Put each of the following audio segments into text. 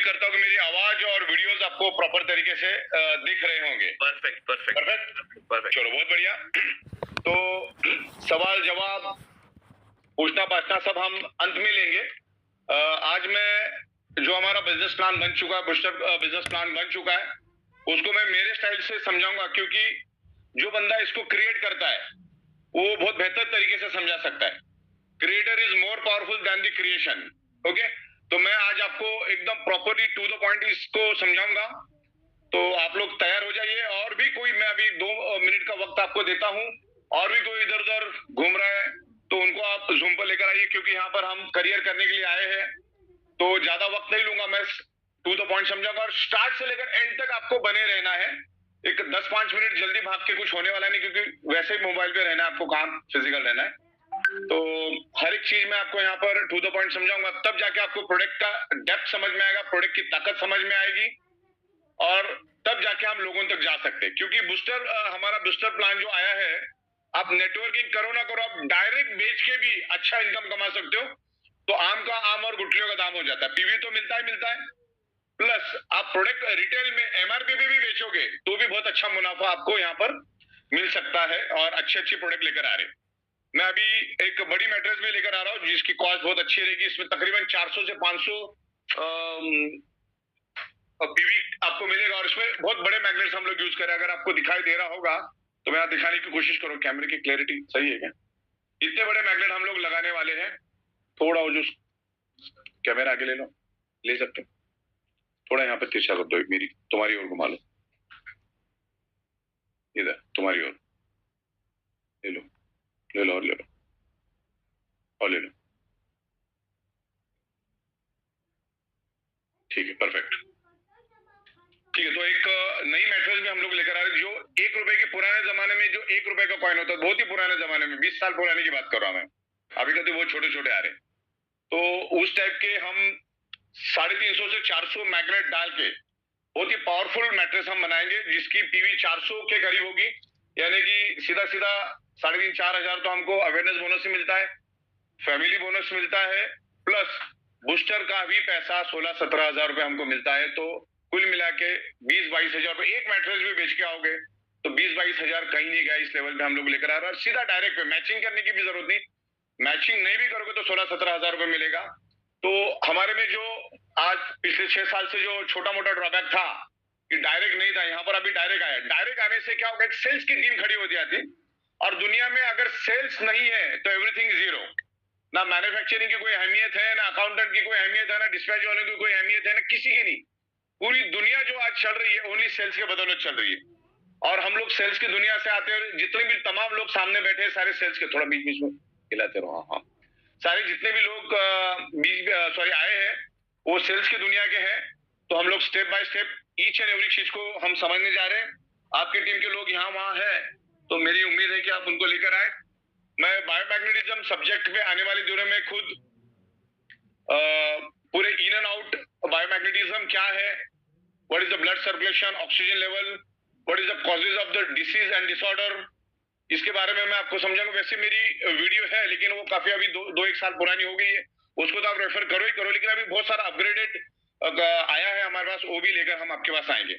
करता हूँ कि मेरी आवाज और वीडियोस आपको प्रॉपर तरीके से दिख रहे होंगे। Perfect perfect perfect perfect. चलो बहुत बढ़िया। तो सवाल जवाब पूछना पाछना सब हम अंत में लेंगे। आज मैं जो हमारा बिजनेस प्लान बन चुका है, बिजनेस प्लान बन चुका है, उसको मैं मेरे स्टाइल से समझाऊंगा, क्योंकि जो बंदा इसको क्रिएट करता है वो बहुत बेहतर तरीके से समझा सकता है। Creator is more powerful than the creation. Okay, तो मैं आज आपको एकदम प्रॉपरली टू द पॉइंट इसको समझाऊंगा। तो आप लोग तैयार हो जाइए। और भी कोई, मैं अभी 2 मिनट का वक्त आपको देता हूं, और भी कोई इधर उधर घूम रहा है तो उनको आप जूम पर लेकर आइए, क्योंकि यहाँ पर हम करियर करने के लिए आए हैं। तो ज्यादा वक्त नहीं लूंगा, मैं टू द पॉइंट समझाऊंगा और स्टार्ट से लेकर एंड तक आपको बने रहना है। एक 10-5 मिनट जल्दी भाग के कुछ होने वाला नहीं, क्योंकि वैसे ही मोबाइल पे रहना है आपको, काम फिजिकल रहना है। तो हर एक चीज में आपको यहाँ पर टू द पॉइंट समझाऊंगा, तब जाके आपको प्रोडक्ट का डेप्थ समझ में आएगा, प्रोडक्ट की ताकत समझ में आएगी, और तब जाके हम लोगों तक जा सकते हैं। क्योंकि हमारा बूस्टर प्लान जो आया है, आप नेटवर्किंग करो ना करो, आप डायरेक्ट बेच के भी अच्छा इनकम कमा सकते हो। तो आम का आम और गुठलियों का दाम हो जाता है। पीवी तो मिलता है, प्लस आप प्रोडक्ट रिटेल में एमआरपी पे भी बेचोगे तो भी बहुत अच्छा मुनाफा आपको यहाँ पर मिल सकता है, और अच्छी प्रोडक्ट लेकर आ रहे हैं। मैं अभी एक बड़ी मैट्रेस भी लेकर आ रहा हूँ जिसकी कॉस्ट बहुत अच्छी रहेगी। इसमें तकरीबन 400 से 500 पीवी आपको मिलेगा, और इसमें बहुत बड़े मैग्नेट्स हम लोग यूज करें। अगर आपको दिखाई दे रहा होगा तो मैं यहाँ दिखाने की कोशिश करूँ। कैमरे की क्लैरिटी सही है क्या? इतने बड़े मैग्नेट हम लोग लगाने वाले हैं। थोड़ा वो जो कैमरा आगे ले लो, ले सकते हो, थोड़ा यहाँ पे तिरछा कर दो, मेरी तुम्हारी ओर घुमा लो, इधर तुम्हारी ओर ले लो, ले लो और ले लो और ले लो। ठीक है, परफेक्ट। ठीक है, तो एक नई मैट्रेस भी हम लोग लेकर आ रहे हैं जो 1 रुपए के पुराने जमाने में, जो 1 रुपए का कॉइन होता है, बहुत ही पुराने जमाने में, 20 साल पुराने की बात कर रहा हूं मैं। अभी का तो वो छोटे छोटे आ रहे। तो उस टाइप के हम 350 से 400 मैग्नेट डाल के बहुत ही पावरफुल मैट्रेस हम बनाएंगे, जिसकी पीवी 400 के करीब होगी। यानी कि सीधा सीधा 3,500-4 हजार तो हमको अवेयरनेस बोनस ही मिलता है, फैमिली बोनस मिलता है, प्लस बूस्टर का भी पैसा 16-17 हजार रुपए हमको मिलता है। तो कुल मिला के 20-22 हजार रुपए, एक मैट्रेस भी बेच के आओगे तो 20-22 हजार कहीं नहीं गया। इस लेवल पे हम लोग लेकर आ रहे हैं, और सीधा डायरेक्ट पे, मैचिंग करने की भी जरूरत नहीं। मैचिंग नहीं भी करोगे तो 16-17 हजार रुपए मिलेगा। तो हमारे में जो आज पिछले 6 साल से जो छोटा मोटा ड्रॉबैक था कि डायरेक्ट नहीं था, यहाँ पर अभी डायरेक्ट आया। डायरेक्ट आने से क्या होगा, एक सेल्स की टीम खड़ी हो जाती, और दुनिया में अगर सेल्स नहीं है तो एवरीथिंग जीरो। ना मैन्युफैक्चरिंग की कोई अहमियत है, ना अकाउंटेंट की कोई अहमियत है, ना डिस्पैच वालों की कोई अहमियत है, ना किसी की नहीं। पूरी दुनिया जो आज चल रही है ओनली सेल्स के बदौलत चल रही है, और हम लोग सेल्स की दुनिया से आते हैं। जितने भी तमाम लोग सामने बैठे हैं सारे सेल्स के, थोड़ा बीच बीच में हिलाते रहो, हाँ, सारे जितने भी लोग आए हैं वो सेल्स की दुनिया के हैं। तो हम लोग step by step each and every चीज को हम समझने जा रहे हैं। आपकी टीम के लोग यहाँ वहां है, तो मेरी उम्मीद है कि आप उनको लेकर आए। मैं बायोमैग्नेटिज्म सब्जेक्ट पे आने वाले दिनों में खुद पूरे इन एंड आउट, बायोमैग्नेटिज्म क्या है, what is the blood circulation, oxygen level, what is the causes of the disease and disorder, इसके बारे में मैं आपको समझाऊंगा। वैसे मेरी वीडियो है, लेकिन वो काफी अभी 2-1 साल पुरानी हो गई है, उसको तो आप रेफर करो ही करो। लेकिन अभी बहुत सारा अपग्रेडेड आया है हमारे पास, वो भी लेकर हम आपके पास आएंगे।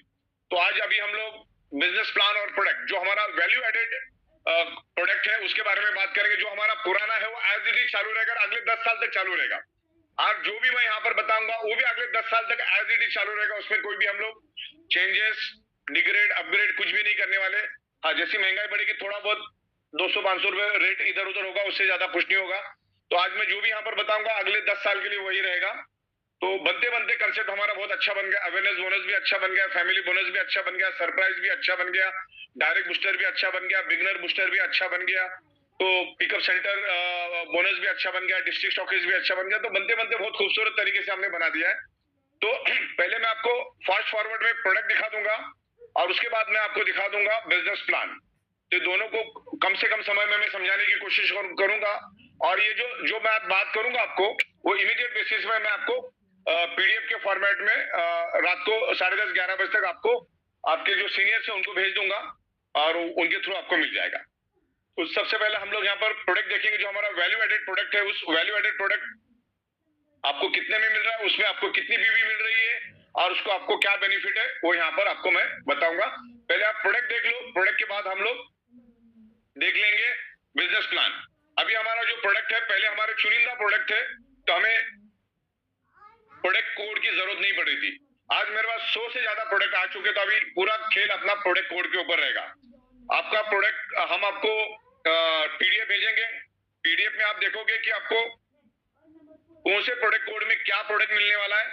तो आज अभी हम लोग बिजनेस प्लान और प्रोडक्ट, जो हमारा वैल्यू एडेड प्रोडक्ट है, उसके बारे में बात करेंगे। जो हमारा पुराना है वो एज इट इज चालू रहेगा, अगले 10 साल तक चालू रहेगा। और जो भी मैं यहाँ पर बताऊंगा वो भी अगले 10 साल तक एज इट इज चालू रहेगा। उसमें कोई भी हम लोग चेंजेस, डिग्रेड, अपग्रेड कुछ भी नहीं करने वाले। हाँ, जैसी महंगाई बढ़ेगी थोड़ा बहुत 200-500 रुपए रेट इधर उधर होगा, उससे ज्यादा कुछ नहीं होगा। तो आज मैं जो भी यहाँ पर बताऊंगा अगले 10 साल के लिए वही रहेगा। तो बनते बनते कंसेप्ट हमारा बहुत अच्छा बन गया। अवेयरनेस बोनस भी अच्छा बन गया, फैमिली बोनस भी अच्छा बन गया, सरप्राइज भी अच्छा बन गया, डायरेक्ट बूस्टर भी अच्छा बन गया, बिगनर बूस्टर भी अच्छा बन गया, तो पिकअप सेंटर बोनस भी अच्छा बन गया, डिस्ट्रिक्ट स्टॉकेज भी अच्छा बन गया। तो बनते बनते बहुत खूबसूरत तरीके से हमने बना दिया है। तो पहले मैं आपको फास्ट फॉरवर्ड में प्रोडक्ट दिखा दूंगा, और उसके बाद मैं आपको दिखा दूंगा बिजनेस प्लान। तो दोनों को कम से कम समय में मैं समझाने की कोशिश करूंगा। और ये जो मैं बात करूंगा आपको, वो इमीडिएट बेसिस में मैं आपको पीडीएफ के फॉर्मेट में रात को 10:30-11 बजे तक आपको आपके जो सीनियर्स हैं उनको भेज दूंगा, और उनके थ्रू आपको मिल जाएगा। तो सबसे पहले हम लोग यहाँ पर प्रोडक्ट देखेंगे। जो हमारा वैल्यू एडेड प्रोडक्ट है, उस वैल्यू एडेड प्रोडक्ट आपको कितने में मिल रहा है, उसमें आपको कितनी पीवी मिल रही है, और उसको आपको क्या बेनिफिट है वो यहाँ पर आपको मैं बताऊंगा। पहले आप प्रोडक्ट देख लो, प्रोडक्ट के बाद हम लोग देख लेंगे बिजनेस प्लान। अभी हमारा जो प्रोडक्ट है, पहले हमारे चुनिंदा प्रोडक्ट थे तो हमें प्रोडक्ट कोड की जरूरत नहीं पड़ रही थी। आज मेरे पास 100 से ज्यादा प्रोडक्ट आ चुके, तो अभी पूरा खेल अपना प्रोडक्ट कोड के ऊपर रहेगा। आपका प्रोडक्ट हम आपको पीडीएफ भेजेंगे। पीडीएफ में आप देखोगे कि आपको कौन से प्रोडक्ट कोड में क्या प्रोडक्ट मिलने वाला है,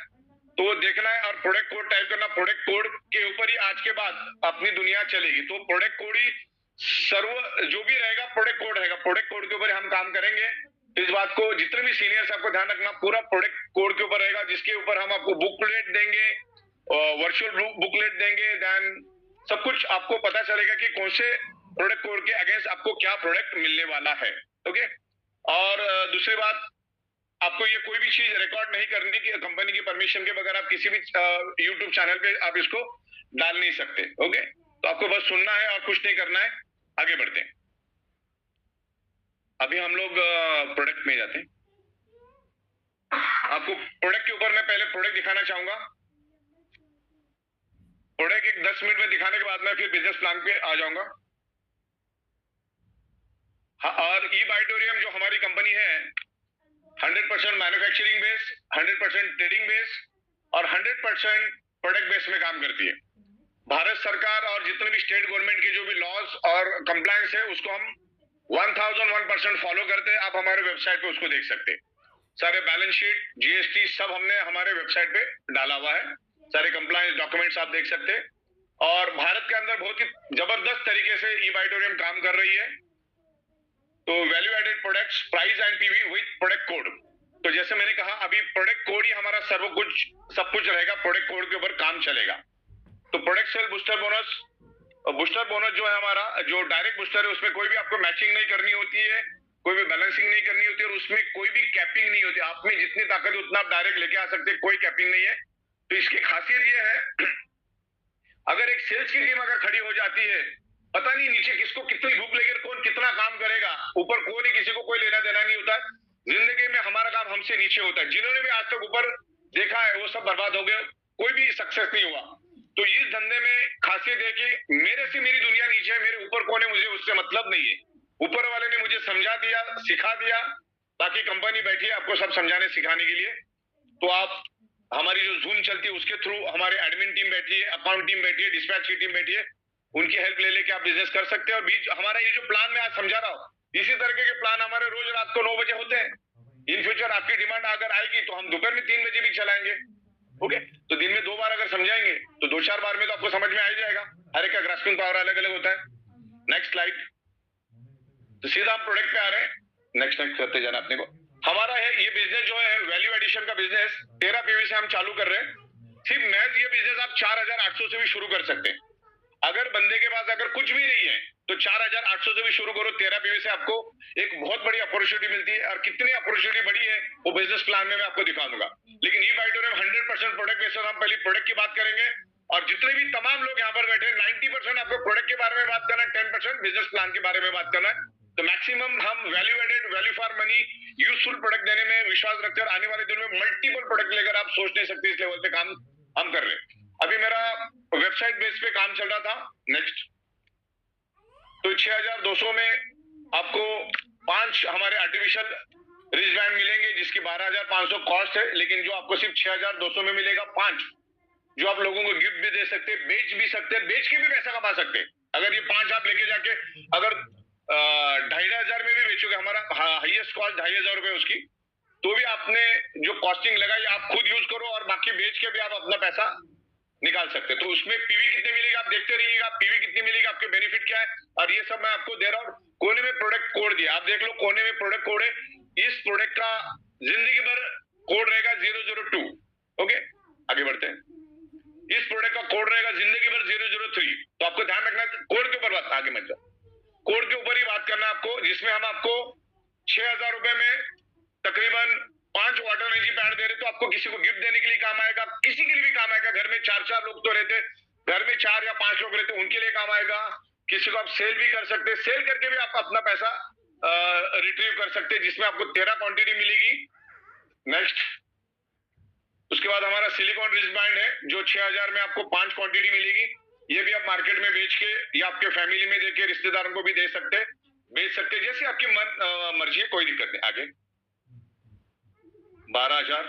तो वो देखना है और प्रोडक्ट कोड टाइप करना। प्रोडक्ट कोड के ऊपर ही आज के बाद अपनी दुनिया चलेगी। तो प्रोडक्ट कोड ही सर्व जो भी रहेगा प्रोडक्ट कोड रहेगा, प्रोडक्ट कोड के ऊपर हम काम करेंगे। तो इस बात को जितने भी सीनियर्स आपको ध्यान रखना, पूरा प्रोडक्ट कोड के ऊपर रहेगा, जिसके ऊपर हम आपको बुकलेट देंगे, वर्चुअल बुकलेट देंगे, देन सब कुछ आपको पता चलेगा कि कौन से प्रोडक्ट कोड के अगेंस्ट आपको क्या प्रोडक्ट मिलने वाला है। ओके, और दूसरी बात, आपको ये कोई भी चीज रिकॉर्ड नहीं करनी कि कंपनी की परमिशन के बगैर आप किसी भी यूट्यूब चैनल पे आप इसको डाल नहीं सकते। ओके, तो आपको बस सुनना है और कुछ नहीं करना है। आगे बढ़ते हैं। अभी हम लोग प्रोडक्ट में जाते हैं। आपको प्रोडक्ट के ऊपर मैं पहले प्रोडक्ट दिखाना चाहूंगा। प्रोडक्ट एक 10 मिनट में दिखाने के बाद मैं फिर बिजनेस प्लान पे आ जाऊंगा। हाँ, और ई बाइटोरियम जो हमारी कंपनी है 100% मैन्युफैक्चरिंग बेस, 100% ट्रेडिंग बेस और 100% प्रोडक्ट बेस में काम करती है। भारत सरकार और जितने भी स्टेट गवर्नमेंट के जो भी लॉज और कंप्लायंस है उसको हम 1001% फॉलो करते हैं। आप हमारे वेबसाइट पे उसको देख सकते हैं। सारे बैलेंस शीट, जीएसटी सब हमने हमारे वेबसाइट पे डाला हुआ है। सारे कंप्लायंस डॉक्यूमेंट्स आप देख सकते हैं। और भारत के अंदर बहुत ही जबरदस्त तरीके से ई बाइटोरियम काम कर रही है। तो value added products, price and PV with product code. तो जैसे मैंने कहा, अभी प्रोडक्ट कोड ही हमारा सर्व कुछ सब कुछ रहेगा। प्रोडक्ट कोड के ऊपर काम चलेगा। तो product sale booster bonus, booster bonus जो है हमारा, जो डायरेक्ट बूस्टर है, उसमें कोई भी आपको मैचिंग नहीं करनी होती है, कोई भी बैलेंसिंग नहीं करनी होती है, और उसमें कोई भी कैपिंग नहीं होती। आप में जितनी ताकत है उतना आप डायरेक्ट लेके आ सकते हैं, कोई कैपिंग नहीं है। तो इसकी खासियत ये है, अगर एक सेल्स की टीम अगर खड़ी हो जाती है, पता नहीं नीचे किसको कितनी भूख लगेगी, कौन कितना काम करेगा, ऊपर कोई किसी को कोई लेना देना नहीं होता है। जिंदगी में हमारा काम हमसे नीचे होता है। जिन्होंने भी आज तक ऊपर देखा है वो सब बर्बाद हो गए, कोई भी सक्सेस नहीं हुआ। तो इस धंधे में खासियत है कि मेरे से मेरी दुनिया नीचे है, मेरे ऊपर कौन है मुझे उससे मतलब नहीं है। ऊपर वाले ने मुझे समझा दिया, सिखा दिया, बाकी कंपनी बैठी है आपको सब समझाने सिखाने के लिए। तो आप हमारी जो जूम चलती है उसके थ्रू, हमारे एडमिन टीम बैठी है, अकाउंट टीम बैठी है, डिस्पैच की टीम बैठी है, उनकी हेल्प ले लेके आप बिजनेस कर सकते हैं। और बीच हमारा ये जो प्लान मैं आज समझा रहा हूँ, इसी तरीके के प्लान हमारे रोज रात को 9 बजे होते हैं। इन फ्यूचर आपकी डिमांड अगर आएगी तो हम दोपहर में 3 बजे भी चलाएंगे। ओके, तो दिन में 2 बार अगर समझाएंगे तो 2-4 बार में तो आपको समझ में आ ही जाएगा। हर एक का ग्रास्पिंग पावर अलग अलग होता है। Next slide. तो सीधा हम प्रोडक्ट पे आ रहे हैं। नेक्स्ट करते जाना अपने को। हमारा है ये बिजनेस जो है वैल्यू एडिशन का बिजनेस 13 पीवी से हम चालू कर रहे हैं। सिर्फ मैच ये बिजनेस आप 4800 से भी शुरू कर सकते हैं। अगर बंदे के पास अगर कुछ भी नहीं है तो 4800 से भी शुरू करो। 13 पीवी से आपको एक बहुत बड़ी अपॉर्चुनिटी मिलती है। और कितनी अपॉर्चुनिटी बड़ी है वो बिजनेस प्लान में मैं आपको दिखा दूंगा। लेकिन ई बाइटोरियम 100% प्रोडक्ट बेसिस, हम पहले प्रोडक्ट की बात करेंगे। और जितने भी तमाम लोग यहाँ पर बैठे हैं 90% आपको प्रोडक्ट के बारे में बात करना है, 10% बिजनेस प्लान के बारे में बात करना है। तो मैक्सिमम हम value added, value for money, useful product देने में विश्वास रखते हैं। आने वाले दिन में मल्टीपल प्रोडक्ट लेकर आप सोच नहीं सकते, इस लेवल पे काम हम कर रहे हैं। अभी मेरा वेबसाइट बेस पे काम चल रहा था। नेक्स्ट। तो 6200 में आपको 5 हमारे आर्टिफिशियल रिस्ट बैंड मिलेंगे, जिसकी 12500 कॉस्ट है। लेकिन जो आपको सिर्फ 6200 में मिलेगा 5, जो आप लोगों को गिफ्ट भी दे सकते हैं, बेच भी सकते हैं, बेच के भी पैसा कमा सकते हैं। अगर ये 5 आप लेके जाके अगर 2500 में भी बेचोगे, हमारा हाईएस्ट कॉस्ट 2500 रुपए उसकी, तो भी आपने जो कॉस्टिंग लगाई आप खुद यूज करो और बाकी बेच के भी आप अपना पैसा निकाल सकते हैं। तो उसमें पीवी कितने मिलेगी आप देखते रहिएगा, पीवी कितनी मिलेगी, आपके बेनिफिट क्या है, और ये सब मैं आपको दे रहा हूँ। कोने में प्रोडक्ट कोड दिया, आप देख लो, कोने में प्रोडक्ट कोड है। इस प्रोडक्ट का जिंदगी भर कोड रहेगा 002। ओके, आगे बढ़ते हैं। इस प्रोडक्ट का कोड रहेगा जिंदगी भर 003। तो आपको ध्यान रखना कोड के ऊपर बात, आगे मत जाओ, कोड के ऊपर ही बात करना आपको, जिसमें हम आपको 6000 रुपए में तकरीबन 5 वाटर एनर्जी पैड दे रहे। तो आपको किसी को गिफ्ट देने के लिए काम आएगा, किसी के लिए भी काम आएगा। घर में 4-4 लोग तो रहते, घर में 4 या 5 लोग रहते, उनके लिए काम आएगा। किसी को आप सेल भी कर सकते हैं, सेल करके भी आप अपना पैसा रिट्रीव कर सकते हैं, जिसमें आपको 13 क्वांटिटी मिलेगी। नेक्स्ट। उसके बाद हमारा सिलिकॉन रिस्ट बैंड है जो 6000 में आपको 5 क्वांटिटी मिलेगी। ये भी आप मार्केट में बेच के या आपके फैमिली में देके रिश्तेदारों को भी दे सकते, बेच सकते, जैसे आपकी मर्जी है, कोई दिक्कत नहीं। आगे 12000,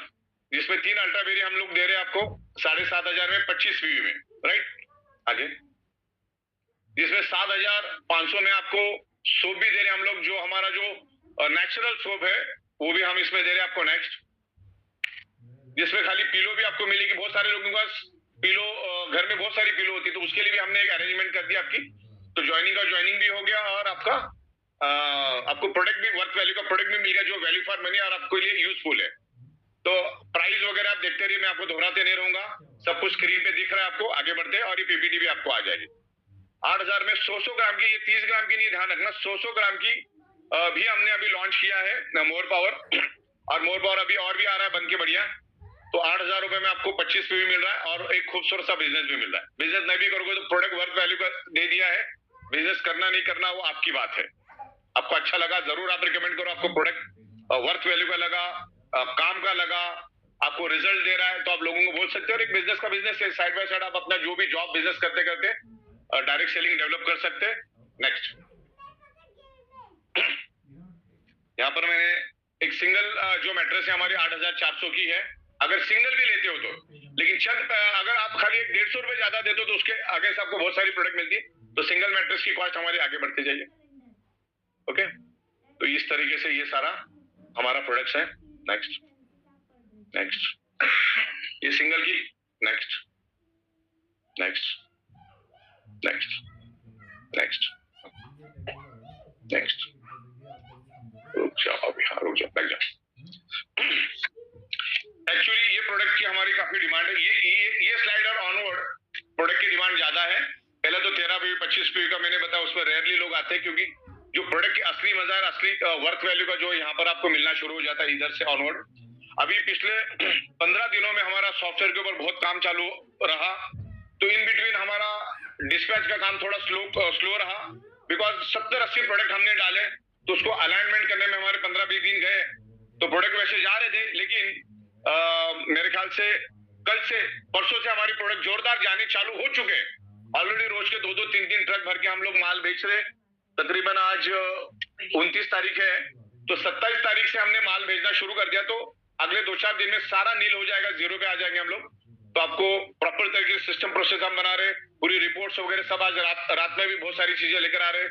जिसमें 3 अल्ट्रावेरी हम लोग दे रहे हैं आपको 7500 में 25 पीवी में, राइट। आगे जिसमें 7500 में आपको सोप भी दे रहे हैं हम लोग, जो हमारा जो नेचुरल सोप है वो भी हम इसमें दे रहे हैं आपको। नेक्स्ट जिसमें खाली पिलो भी आपको मिलेगी। बहुत सारे लोगों के पास पिलो, घर में बहुत सारी पिलो होती है, तो उसके लिए भी हमने एक अरेंजमेंट कर दिया आपकी। तो ज्वाइनिंग भी हो गया और आपका आपको प्रोडक्ट भी, वर्थ वैल्यू का प्रोडक्ट भी मिल गया जो वैल्यू फॉर मनी और आपके लिए यूजफुल है। तो प्राइस वगैरह आप देखते रहिए, मैं आपको दोहराते नहीं रहूंगा, सब कुछ स्क्रीन पे दिख रहा है आपको। आगे बढ़ते हैं और ये पीपीटी भी आपको आ जाएगी। 8000 में 100 ग्राम की, ये 30 ग्राम की नहीं, ध्यान रखना, 100 ग्राम की भी हमने अभी लॉन्च किया है मोर पावर। और मोर पावर अभी और भी आ रहा है बन के बढ़िया। तो 8000 रुपए में आपको 25 पीवी मिल रहा है और एक खूबसूरत सा बिजनेस भी मिल रहा है। बिजनेस नहीं भी करोगे तो प्रोडक्ट वर्थ वैल्यू का दे दिया है। बिजनेस करना नहीं करना वो आपकी बात है। आपको अच्छा लगा जरूर आप रिकमेंड करो, आपको प्रोडक्ट वर्थ वैल्यू का लगा, काम का लगा, आपको रिजल्ट दे रहा है, तो आप लोगों को बोल सकते हो। और एक बिजनेस का बिजनेस है, साइड बाय साइड आप अपना जो भी जॉब बिजनेस करते करते डायरेक्ट सेलिंग डेवलप कर सकते हैं। नेक्स्ट यहाँ पर मैंने एक सिंगल जो मैट्रेस है हमारी 8400 की है, अगर सिंगल भी लेते हो तो, लेकिन चल अगर आप खाली 150 रुपए ज्यादा देते हो तो उसके आगे से आपको बहुत सारी प्रोडक्ट मिलती है। तो सिंगल मैट्रेस की कॉस्ट हमारी आगे बढ़ते जाइए। ओके, तो इस तरीके से ये सारा हमारा प्रोडक्ट्स है। नेक्स्ट नेक्स्ट ये सिंगल की। Next next next next next रुक जाओ अभी, हाँ रुक जाओ, बैठ जाओ। एक्चुअली ये प्रोडक्ट की हमारी काफी डिमांड है। ये स्लाइडर ऑनवर्ड प्रोडक्ट की डिमांड ज्यादा है। पहले तो 13 पीवी 25 पीवी का मैंने बताया, उसमें रेयरली लोग आते हैं, क्योंकि जो प्रोडक्ट की असली मजा है, असली वर्थ वैल्यू का जो यहाँ पर आपको मिलना शुरू हो जाता है इधर से ऑनवर्ड। अभी पिछले 15 दिनों में हमारा सॉफ्टवेयर के ऊपर बहुत काम चालू रहा, तो इन बिटवीन हमारा डिस्पैच का काम थोड़ा स्लो रहा, बिकॉज 70-80 प्रोडक्ट हमने डाले, तो उसको अलाइनमेंट करने में हमारे 15-20 दिन गए। तो प्रोडक्ट वैसे जा रहे थे, लेकिन मेरे ख्याल से कल से परसों से हमारी प्रोडक्ट जोरदार जाने चालू हो चुके हैं। ऑलरेडी रोज के 2-2 3-3 ट्रक भर के हम लोग माल बेच रहे। तकरीबन आज 29 तारीख है, तो 27 तारीख से हमने माल भेजना शुरू कर दिया। तो अगले 2-4 दिन में सारा नील हो जाएगा, जीरो पे आ जाएंगे हम लोग। तो आपको प्रॉपर तरीके से सिस्टम प्रोसेस हम बना रहे, पूरी रिपोर्ट्स वगैरह सब आज रात में भी बहुत सारी चीजें लेकर आ रहे।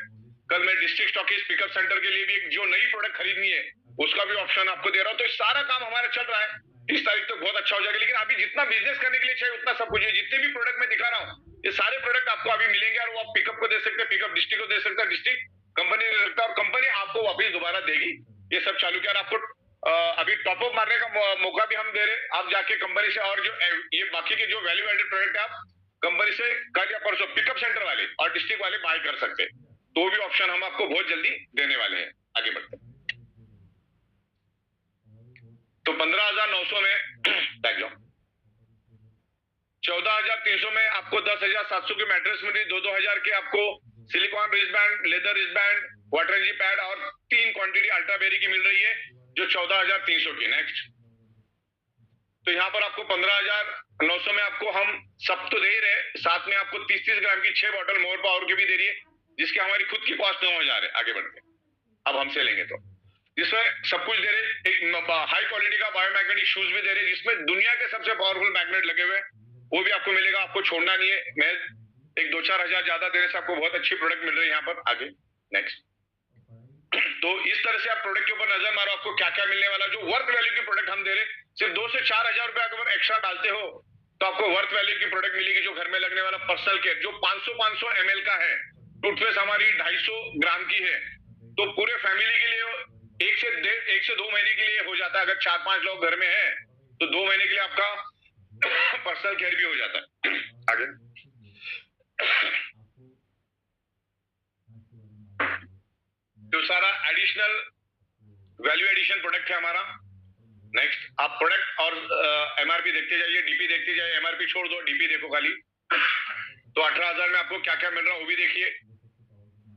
कल मैं डिस्ट्रिक्ट स्टॉकिस्ट पिकअप सेंटर के लिए भी एक जो नई प्रोडक्ट खरीदनी है उसका भी ऑप्शन आपको दे रहा हूँ। तो सारा काम हमारा चल रहा है। 30 तारीख तक बहुत अच्छा हो जाएगा। लेकिन अभी जितना बिजनेस करने के लिए चाहिए उतना सब कुछ है। जितने भी प्रोडक्ट मैं दिखा रहा हूँ ये सारे प्रोडक्ट आपको अभी मिलेंगे, और वो आप पिकअप को दे सकते हैं, पिकअप डिस्ट्रिक्ट को दे सकता है, डिस्ट्रिक्ट कंपनी दे सकता है, और कंपनी आपको वापस दोबारा देगी। ये सब चालू किया। और आपको अभी टॉपअप मारने का मौका भी हम दे रहे। आप जाके कंपनी से, और जो ये बाकी के जो वैल्यू एडेड प्रोडक्ट है आप कंपनी से कल या परसों पिकअप सेंटर वाले और डिस्ट्रिक्ट वाले बाय कर सकते हैं। तो भी ऑप्शन हम आपको बहुत जल्दी देने वाले हैं। आगे बढ़ते हैं। तो 15,900 में बैठ जाओ। 14,300 में आपको 10,700 की मैट्रेस मिल रही, 2-2 के आपको silicon wrist band, leather wrist band, water energy pad और 3 क्वांटिटी अल्ट्राबेरी की मिल रही है जो 14,300 की। नेक्स्ट, तो यहाँ पर आपको 15,900 में आपको हम सब तो दे ही रहे, साथ में आपको 30-30 ग्राम की 6 बॉटल मोर पावर की भी दे रही है, जिसकी हमारी खुद की कॉस्ट 9,000 है। आगे बढ़ के अब हमसे लेंगे तो जिसमें सब कुछ दे रहे। एक हाई क्वालिटी का बायोमैग्नेटिक शूज भी दे रहे, जिसमें दुनिया के सबसे पावरफुल मैग्नेट लगे हुए, वो भी आपको मिलेगा। आपको छोड़ना नहीं है। मैं एक 2-4 हजार ज्यादा देने से आपको बहुत अच्छी प्रोडक्ट मिल रही है यहाँ पर। आगे नेक्स्ट, तो इस तरह से आप प्रोडक्ट के ऊपर नजर मारो, आपको क्या क्या मिलने वाला। जो वर्थ वैल्यू की प्रोडक्ट हम दे रहे, सिर्फ 2 से 4 हजार रुपए अगर एक्स्ट्रा डालते हो तो आपको वर्थ वैल्यू की प्रोडक्ट मिलेगी। जो घर में लगने वाला पर्सनल केयर जो 500 ml का है, टूथपेस्ट हमारी 250 ग्राम की है, तो पूरे फैमिली के लिए 1 से 2 महीने के लिए हो जाता है। अगर 4-5 लोग घर में हैं तो 2 महीने के लिए आपका पर्सनल केयर भी हो जाता है। आगे, जो सारा एडिशनल वैल्यू एडिशन प्रोडक्ट है हमारा। नेक्स्ट, आप प्रोडक्ट और एमआरपी देखते जाइए, डीपी देखते जाइए। एमआरपी छोड़ दो, डीपी देखो खाली। तो 18,000 में आपको क्या क्या मिल रहा है वो भी देखिए।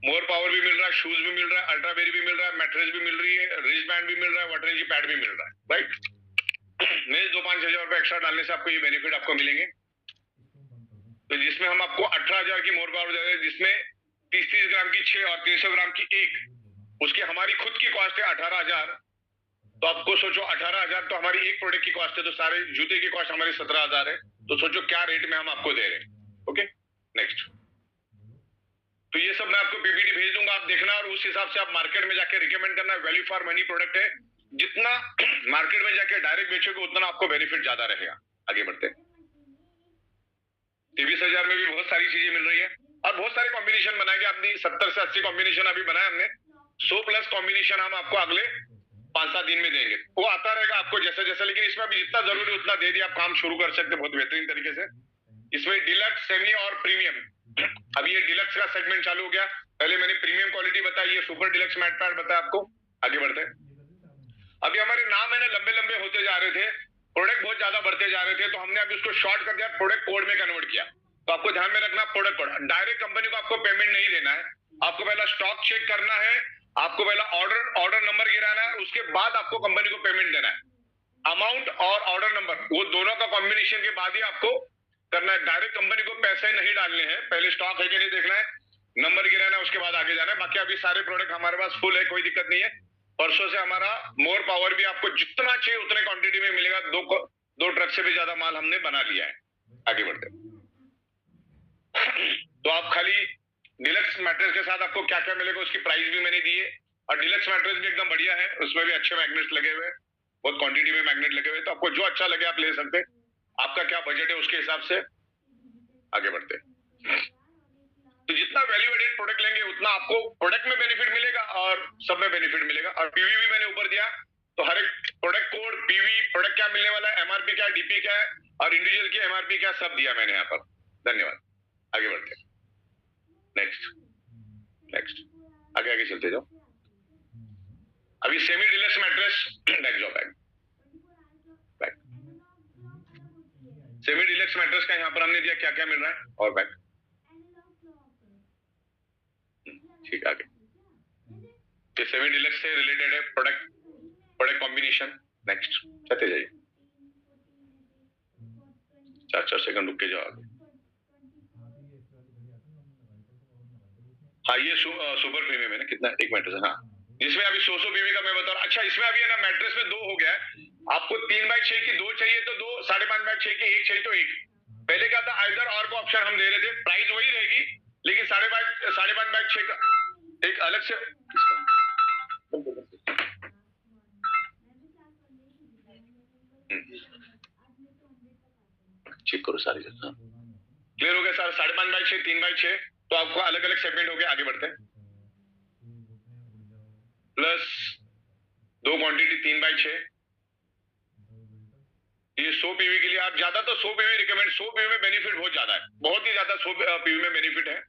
मोर पावर भी मिल रहा है, शूज भी मिल रहा है, अल्ट्राबेरी भी मिल रहा है, मैट्रेस भी मिल रही है, रिस्ट बैंड भी मिल रहा है, वाटर एनर्जी पैड भी मिल रहा है। राइट, मेरे 2-5 हजार रुपए एक्स्ट्रा डालने से आपको ये बेनिफिट आपको मिलेंगे। तो जिसमें हम आपको 18,000 की मोर पावर दे रहे हैं, जिसमें 30-30 ग्राम की 6 और 300 ग्राम की 1, उसकी हमारी खुद की कॉस्ट है 18,000। तो आपको सोचो 18,000 तो हमारी एक प्रोडक्ट की कॉस्ट है, तो सारे जूते की कॉस्ट हमारी 17,000 है। तो सोचो क्या रेट में हम आपको दे रहे हैं। Okay, next. तो ये सब मैं आपको पीपीटी भेज दूंगा, आप देखना और उस हिसाब से आप मार्केट में जाके रिकमेंड करना। वैल्यू फॉर मनी प्रोडक्ट है, जितना मार्केट में जाके डायरेक्ट बेचोगे उतना आपको बेनिफिट ज्यादा रहेगा। आगे बढ़ते हैं। 23,000 में भी बहुत सारी चीजें मिल रही है और बहुत सारे कॉम्बिनेशन बनाएंगे। अपनी 70 से 80 कॉम्बिनेशन अभी बनाया हमने। 100+ कॉम्बिनेशन हम आपको अगले 5-7 दिन में देंगे। वो आता रहेगा आपको जैसे जैसे, लेकिन इसमें अभी जितना जरूरी उतना दे दिया, आप काम शुरू कर सकते बहुत बेहतरीन तरीके से। इसमें डिलक्स, सेमी और प्रीमियम। अभी ये डिलक्स का सेगमेंट चालू हो गया। पहले मैंने प्रीमियम क्वालिटी बताई, ये सुपर डिलक्स मैट पैड बताया आपको। आगे बढ़ते हैं। अभी हमारे नाम है ना लंबे लंबे होते जा रहे थे, प्रोडक्ट बहुत ज्यादा बढ़ते जा रहे थे, तो हमने अभी उसको शॉर्ट कर दिया, प्रोडक्ट कोड में कन्वर्ट किया। तो आपको ध्यान में रखना, प्रोडक्ट कोड। डायरेक्ट कंपनी को आपको पेमेंट नहीं देना है, आपको पहला स्टॉक चेक करना है, आपको पहला ऑर्डर नंबर गिराना है, उसके बाद आपको कंपनी को पेमेंट देना है। अमाउंट और ऑर्डर नंबर, वो दोनों का कॉम्बिनेशन के बाद ही आपको करना है। डायरेक्ट कंपनी को पैसे नहीं डालने हैं, पहले स्टॉक है कि नहीं देखना है, नंबर गिराना है, उसके बाद आगे जाना है। बाकी अभी सारे प्रोडक्ट हमारे पास फुल है, कोई दिक्कत नहीं है। परसों से हमारा मोर पावर भी आपको जितना चाहिए उतने क्वांटिटी में मिलेगा। दो ट्रक से भी ज्यादा माल हमने बना लिया है। आगे बढ़ते हैं। तो आप खाली डिलक्स मैट्रेस के साथ आपको क्या क्या मिलेगा उसकी प्राइस भी मैंने दी है, और डिलक्स मैट्रेस भी एकदम बढ़िया है, उसमें भी अच्छे मैग्नेट्स लगे हुए हैं, बहुत क्वांटिटी में मैग्नेट लगे हुए। तो आपको जो अच्छा लगे आप ले सकते हैं, आपका क्या बजट है उसके हिसाब से। आगे बढ़ते हैं। तो जितना वैल्यू एडेड प्रोडक्ट लेंगे उतना आपको प्रोडक्ट में बेनिफिट मिलेगा और सब में बेनिफिट मिलेगा। और पीवी भी मैंने ऊपर दिया, तो हर एक प्रोडक्ट कोड, पीवी, प्रोडक्ट क्या मिलने वाला है, एमआरपी क्या, डीपी क्या है और इंडिविजुअल की एमआरपी क्या, सब दिया मैंने यहाँ पर। धन्यवाद। आगे बढ़ते हैं। नेक्स्ट आगे आगे चलते जाओ। अभी सेमी डिलक्स मैट्रेस, बैक जाओ, बैक। सेमी डिलक्स मैट्रेस का यहाँ पर हमने दिया क्या क्या मिल रहा है, और बैक। ठीक, आगे। ये सेमी डिलक्स से रिलेटेड है, प्रोडक्ट कॉम्बिनेशन। नेक्स्ट चलते जाइए, 4 सेकंड रुक के जाओ आगे। हाँ, ये सुपर प्रीमियम है ना, कितना, एक मैट्रेस है। हाँ, जिसमें अभी 100 पीवी का मैं बता रहा हूँ। अच्छा, इसमें अभी है ना मैट्रेस में 2 हो गया है। आपको 3x6 की 2 चाहिए तो 2, 5.5x6 की 1 चाहिए तो 1। पहले क्या था, आइदर और का ऑप्शन हम दे रहे थे, प्राइस वही रहेगी, लेकिन 5.5x6 का एक अलग से। चेक करो सारी जगह। क्लियर हो गया सर? 5.5x6, 3x6, तो आपको अलग अलग सेगमेंट हो गया। आगे बढ़ते हैं। प्लस 2 क्वांटिटी 3x6, ये 100 पीवी के लिए आप ज्यादा तो 100 पीवी रिकमेंड। 100 पीवी में बेनिफिट बहुत ज्यादा है, बहुत ही ज्यादा 100 पीवी में बेनिफिट है,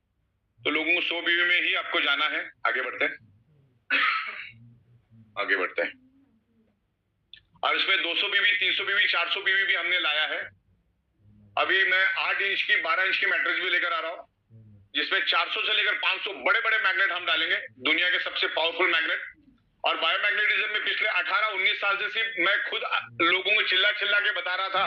तो लोगों को 100 पीवी में ही आपको जाना है। आगे बढ़ते हैं। आगे बढ़ते हैं। और इसमें 200 पीवी, 300 पीवी, 400 पीवी भी हमने लाया है। अभी मैं 8 इंच की, 12 इंच की मैट्रेस भी लेकर आ रहा हूँ, जिसमें 400 से लेकर 500 बड़े बड़े मैग्नेट हम डालेंगे, दुनिया के सबसे पावरफुल मैग्नेट। और बायोमैग्नेटिज्म में पिछले 18-19 साल से सिर्फ मैं खुद लोगों को चिल्ला चिल्ला के बता रहा था।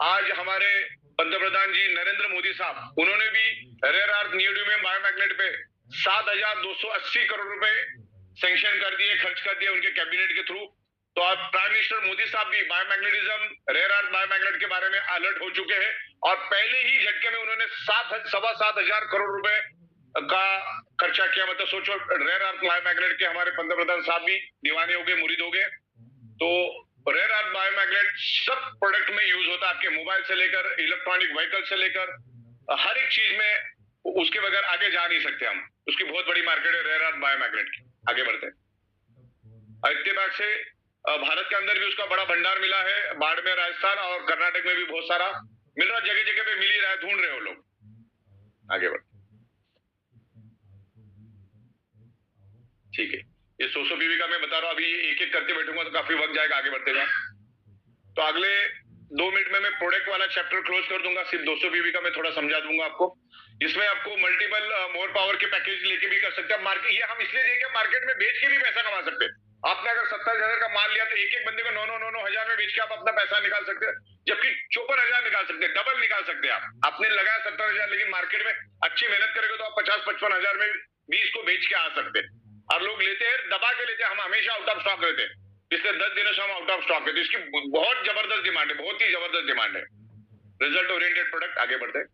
आज हमारे पंतप्रधान जी नरेंद्र मोदी साहब, उन्होंने भी रेयर अर्थ नियोडियम बायोमैग्नेट पे 7,280 करोड़ रुपए सैंक्शन कर दिए, खर्च कर दिए उनके कैबिनेट के थ्रू। तो अब प्राइम मिनिस्टर मोदी साहब भी बायोमैग्नेटिज्म, रेयर अर्थ बायोमैग्नेट के बारे में अलर्ट हो चुके हैं, और पहले ही झटके में उन्होंने 7,000 करोड़ रुपए का खर्चा किया। मतलब सोचो, रेयर अर्थ बायोमैग्नेट के हमारे पंतप्रधान साहब भी दीवाने हो गए, मुरीद हो गए। तो रेयर अर्थ बायोमैग्नेट सब प्रोडक्ट में यूज होता है, आपके मोबाइल से लेकर इलेक्ट्रॉनिक व्हीकल से लेकर हर एक चीज में, उसके बगैर आगे जा नहीं सकते हम। उसकी बहुत बड़ी मार्केट है रेयर अर्थ बायोमैग्नेट की। आगे बढ़ते हैं। इत्तेफाक से भारत के अंदर भी उसका बड़ा भंडार मिला है, बाड़मेर, राजस्थान और कर्नाटक में भी बहुत सारा मिल रहा, जगह जगह पे मिल ही रहा है, ढूंढ रहे हो लोग। आगे बढ़, ठीक है। ये 100 पीवी का मैं बता रहा हूँ, अभी एक एक करके बैठूंगा तो काफी वक्त जाएगा। आगे बढ़ते जाए तो अगले 2 मिनट में मैं प्रोडक्ट वाला चैप्टर क्लोज कर दूंगा। सिर्फ 200 पीवी का मैं थोड़ा समझा दूंगा आपको, जिसमें आपको मल्टीपल मोर पावर के पैकेज लेके भी कर सकते हैं। मार्केट, ये हम इसलिए देके मार्केट में बेच के भी पैसा कमा सकते हैं। आपने अगर 70,000 का माल लिया तो एक एक बंदे को 9,000 में बेच के आप अपना पैसा निकाल सकते हैं, जबकि 54,000 निकाल सकते हैं, डबल निकाल सकते हैं आप। आपने लगाया 70,000, लेकिन मार्केट में अच्छी मेहनत करेंगे तो आप 50-55,000 में भी इसको बेच के आ सकते हैं। और लोग लेते हैं, दबा के लेते हैं, हम हमेशा आउट ऑफ स्टॉक रहते हैं, पिछले 10 दिनों से हम आउट ऑफ स्टॉक है, तो इसकी बहुत जबरदस्त डिमांड है, बहुत ही जबरदस्त डिमांड है। रिजल्ट ओरिएंटेड प्रोडक्ट, आगे बढ़ते हैं।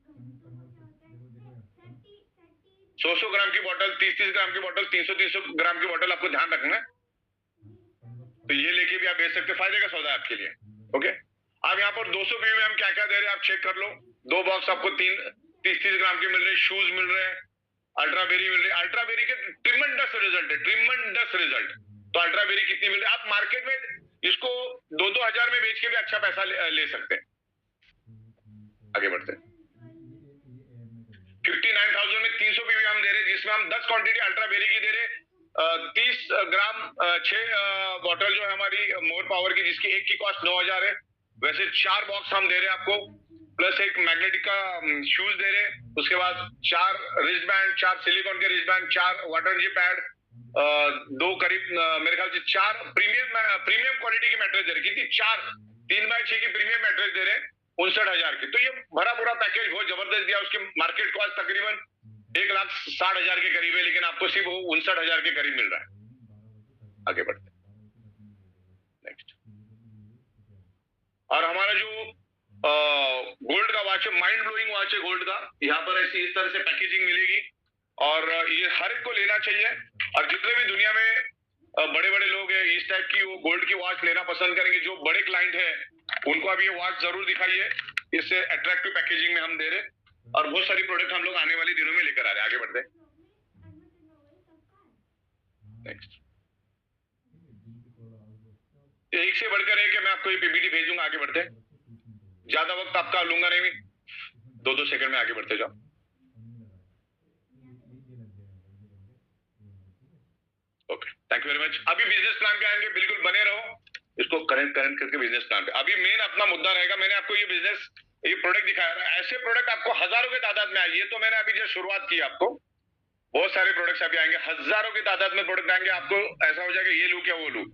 100 ग्राम की बोतल, 30 ग्राम की बोतल, 300 ग्राम की बोतल, आपको ध्यान रखना है। तो ये लेके भी आप बेच सकते हैं, फायदे का सौदा है आपके लिए। ओके, अब यहाँ पर 200 पी में हम क्या क्या दे रहे हैं आप चेक कर लो। 2 बॉक्स आपको 30 ग्राम के मिल रहे हैं, शूज मिल रहे हैं, अल्ट्राबेरी मिल रही है। अल्ट्राबेरी के ट्रिमेंडस रिजल्ट है, ट्रिमेंडस रिजल्ट। तो अल्ट्राबेरी कितनी मिल रही है, आप मार्केट में इसको 2-2 हजार में बेच के भी अच्छा पैसा ले सकते हैं। आगे बढ़ते हैं। 59,000 में 300 पीवी हम दे रहे हैं, जिसमें हम 10 क्वांटिटी अल्ट्राबेरी की दे रहे हैं। 30 ग्राम 6 बॉटल जो है हमारी मोर पावर की, जिसकी एक की कॉस्ट 9,000 है। वैसे 4 बॉक्स हम दे रहे हैं आपको, प्लस एक मैग्नेटिक का शूज दे रहे हैं। उसके बाद 4 रिस्ट बैंड, 4 सिलिकॉन के रिस्ट बैंड, 4 वाटर जी पैड, 2 करीब मेरे ख्याल से 4 प्रीमियम क्वालिटी की मैट्रेस दे रहे हैं। कितनी, 4 3x6 की प्रीमियम मैट्रेस दे रहे हैं 59,000 की। तो ये भरा पूरा पैकेज बहुत जबरदस्त दिया। उसकी मार्केट कॉस्ट तकरीबन 1,60,000 के करीब है, लेकिन आपको सिर्फ 59,000 के करीब मिल रहा है। आगे बढ़ते हैं, नेक्स्ट। और हमारा जो गोल्ड का वॉच है, माइंड ब्लोइंग वॉच है गोल्ड का। यहाँ पर ऐसी इस तरह से पैकेजिंग मिलेगी, और ये हर एक को लेना चाहिए। और जितने भी दुनिया में बड़े बड़े लोग हैं इस टाइप की, वो गोल्ड की वॉच लेना पसंद करेंगे। जो बड़े क्लाइंट है उनको आप ये वॉच जरूर दिखाइए। इससे अट्रैक्टिव पैकेजिंग में हम दे रहे, और बहुत सारी प्रोडक्ट हम लोग आने वाले दिनों में लेकर आ रहे हैं। आगे बढ़ते हैं, नेक्स्ट। एक से बढ़कर एक है, मैं आपको ये पीपीटी भेजूंगा। आगे बढ़ते हैं, ज्यादा वक्त आपका लूंगा नहीं, 2-2 सेकंड में आगे बढ़ते जाओ। Okay, thank you very much. अभी बिजनेस प्लान पे आएंगे, बिल्कुल बने रहो, इसको करेंट करके बिजनेस प्लान पे। अभी मेन अपना मुद्दा रहेगा। मैंने आपको ये बिजनेस, ये प्रोडक्ट दिखाया, ऐसे प्रोडक्ट आपको हजारों के तादाद में आए। ये तो मैंने अभी जो शुरुआत की आपको, बहुत सारे प्रोडक्ट्स अभी आएंगे, हजारों की तादाद में प्रोडक्ट आएंगे। आपको ऐसा हो जाएगा ये लू क्या वो लू,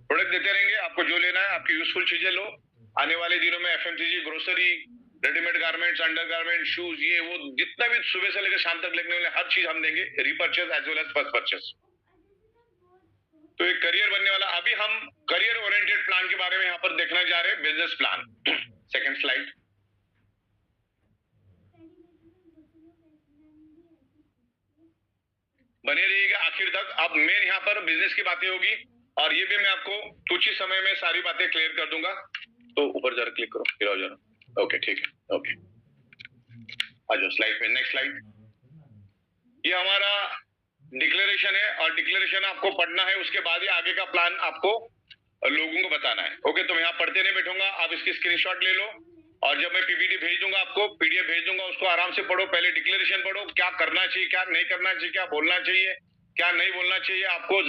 प्रोडक्ट देते रहेंगे। आपको जो लेना है, आपकी यूजफुल चीजें लो। आने वाले दिनों में FMCG, grocery, readymade garments, under garment, shoes, ये वो जितना भी सुबह से लेकर शाम तक लगने वाले हर चीज हम देंगे, repurchase as well as first purchase. तो एक करियर बनने वाला। अभी हम करियर ओरिएंटेड प्लान के बारे में यहाँ पर देखने जा रहे हैं, बिजनेस प्लान। सेकंड स्लाइड, बने रहिएगा आखिर तक। अब मेन यहाँ पर बिजनेस की बातें होगी, और ये भी मैं आपको कुछ ही समय में सारी बातें क्लियर कर दूंगा। तो ऊपर जरा क्लिक करो, फिर आओ जरा। ओके, ठीक है, ओके, आ जाओ स्लाइड पे, नेक्स्ट स्लाइड। ये हमारा डिक्लेरेशन है, और डिक्लेरेशन आपको पढ़ना है, उसके बाद ही आगे का प्लान आपको लोगों को बताना है। ओके, तो मैं यहाँ पढ़ते नहीं बैठूंगा, आप इसकी स्क्रीनशॉट ले लो, और जब मैं पीपीटी भेज दूंगा आपको, पीडीएफ भेज दूंगा, उसको आराम से पढ़ो। पहले डिक्लेरेशन पढ़ो, क्या करना चाहिए, क्या नहीं करना चाहिए, क्या बोलना चाहिए, क्या नहीं बोलना चाहिए, आपको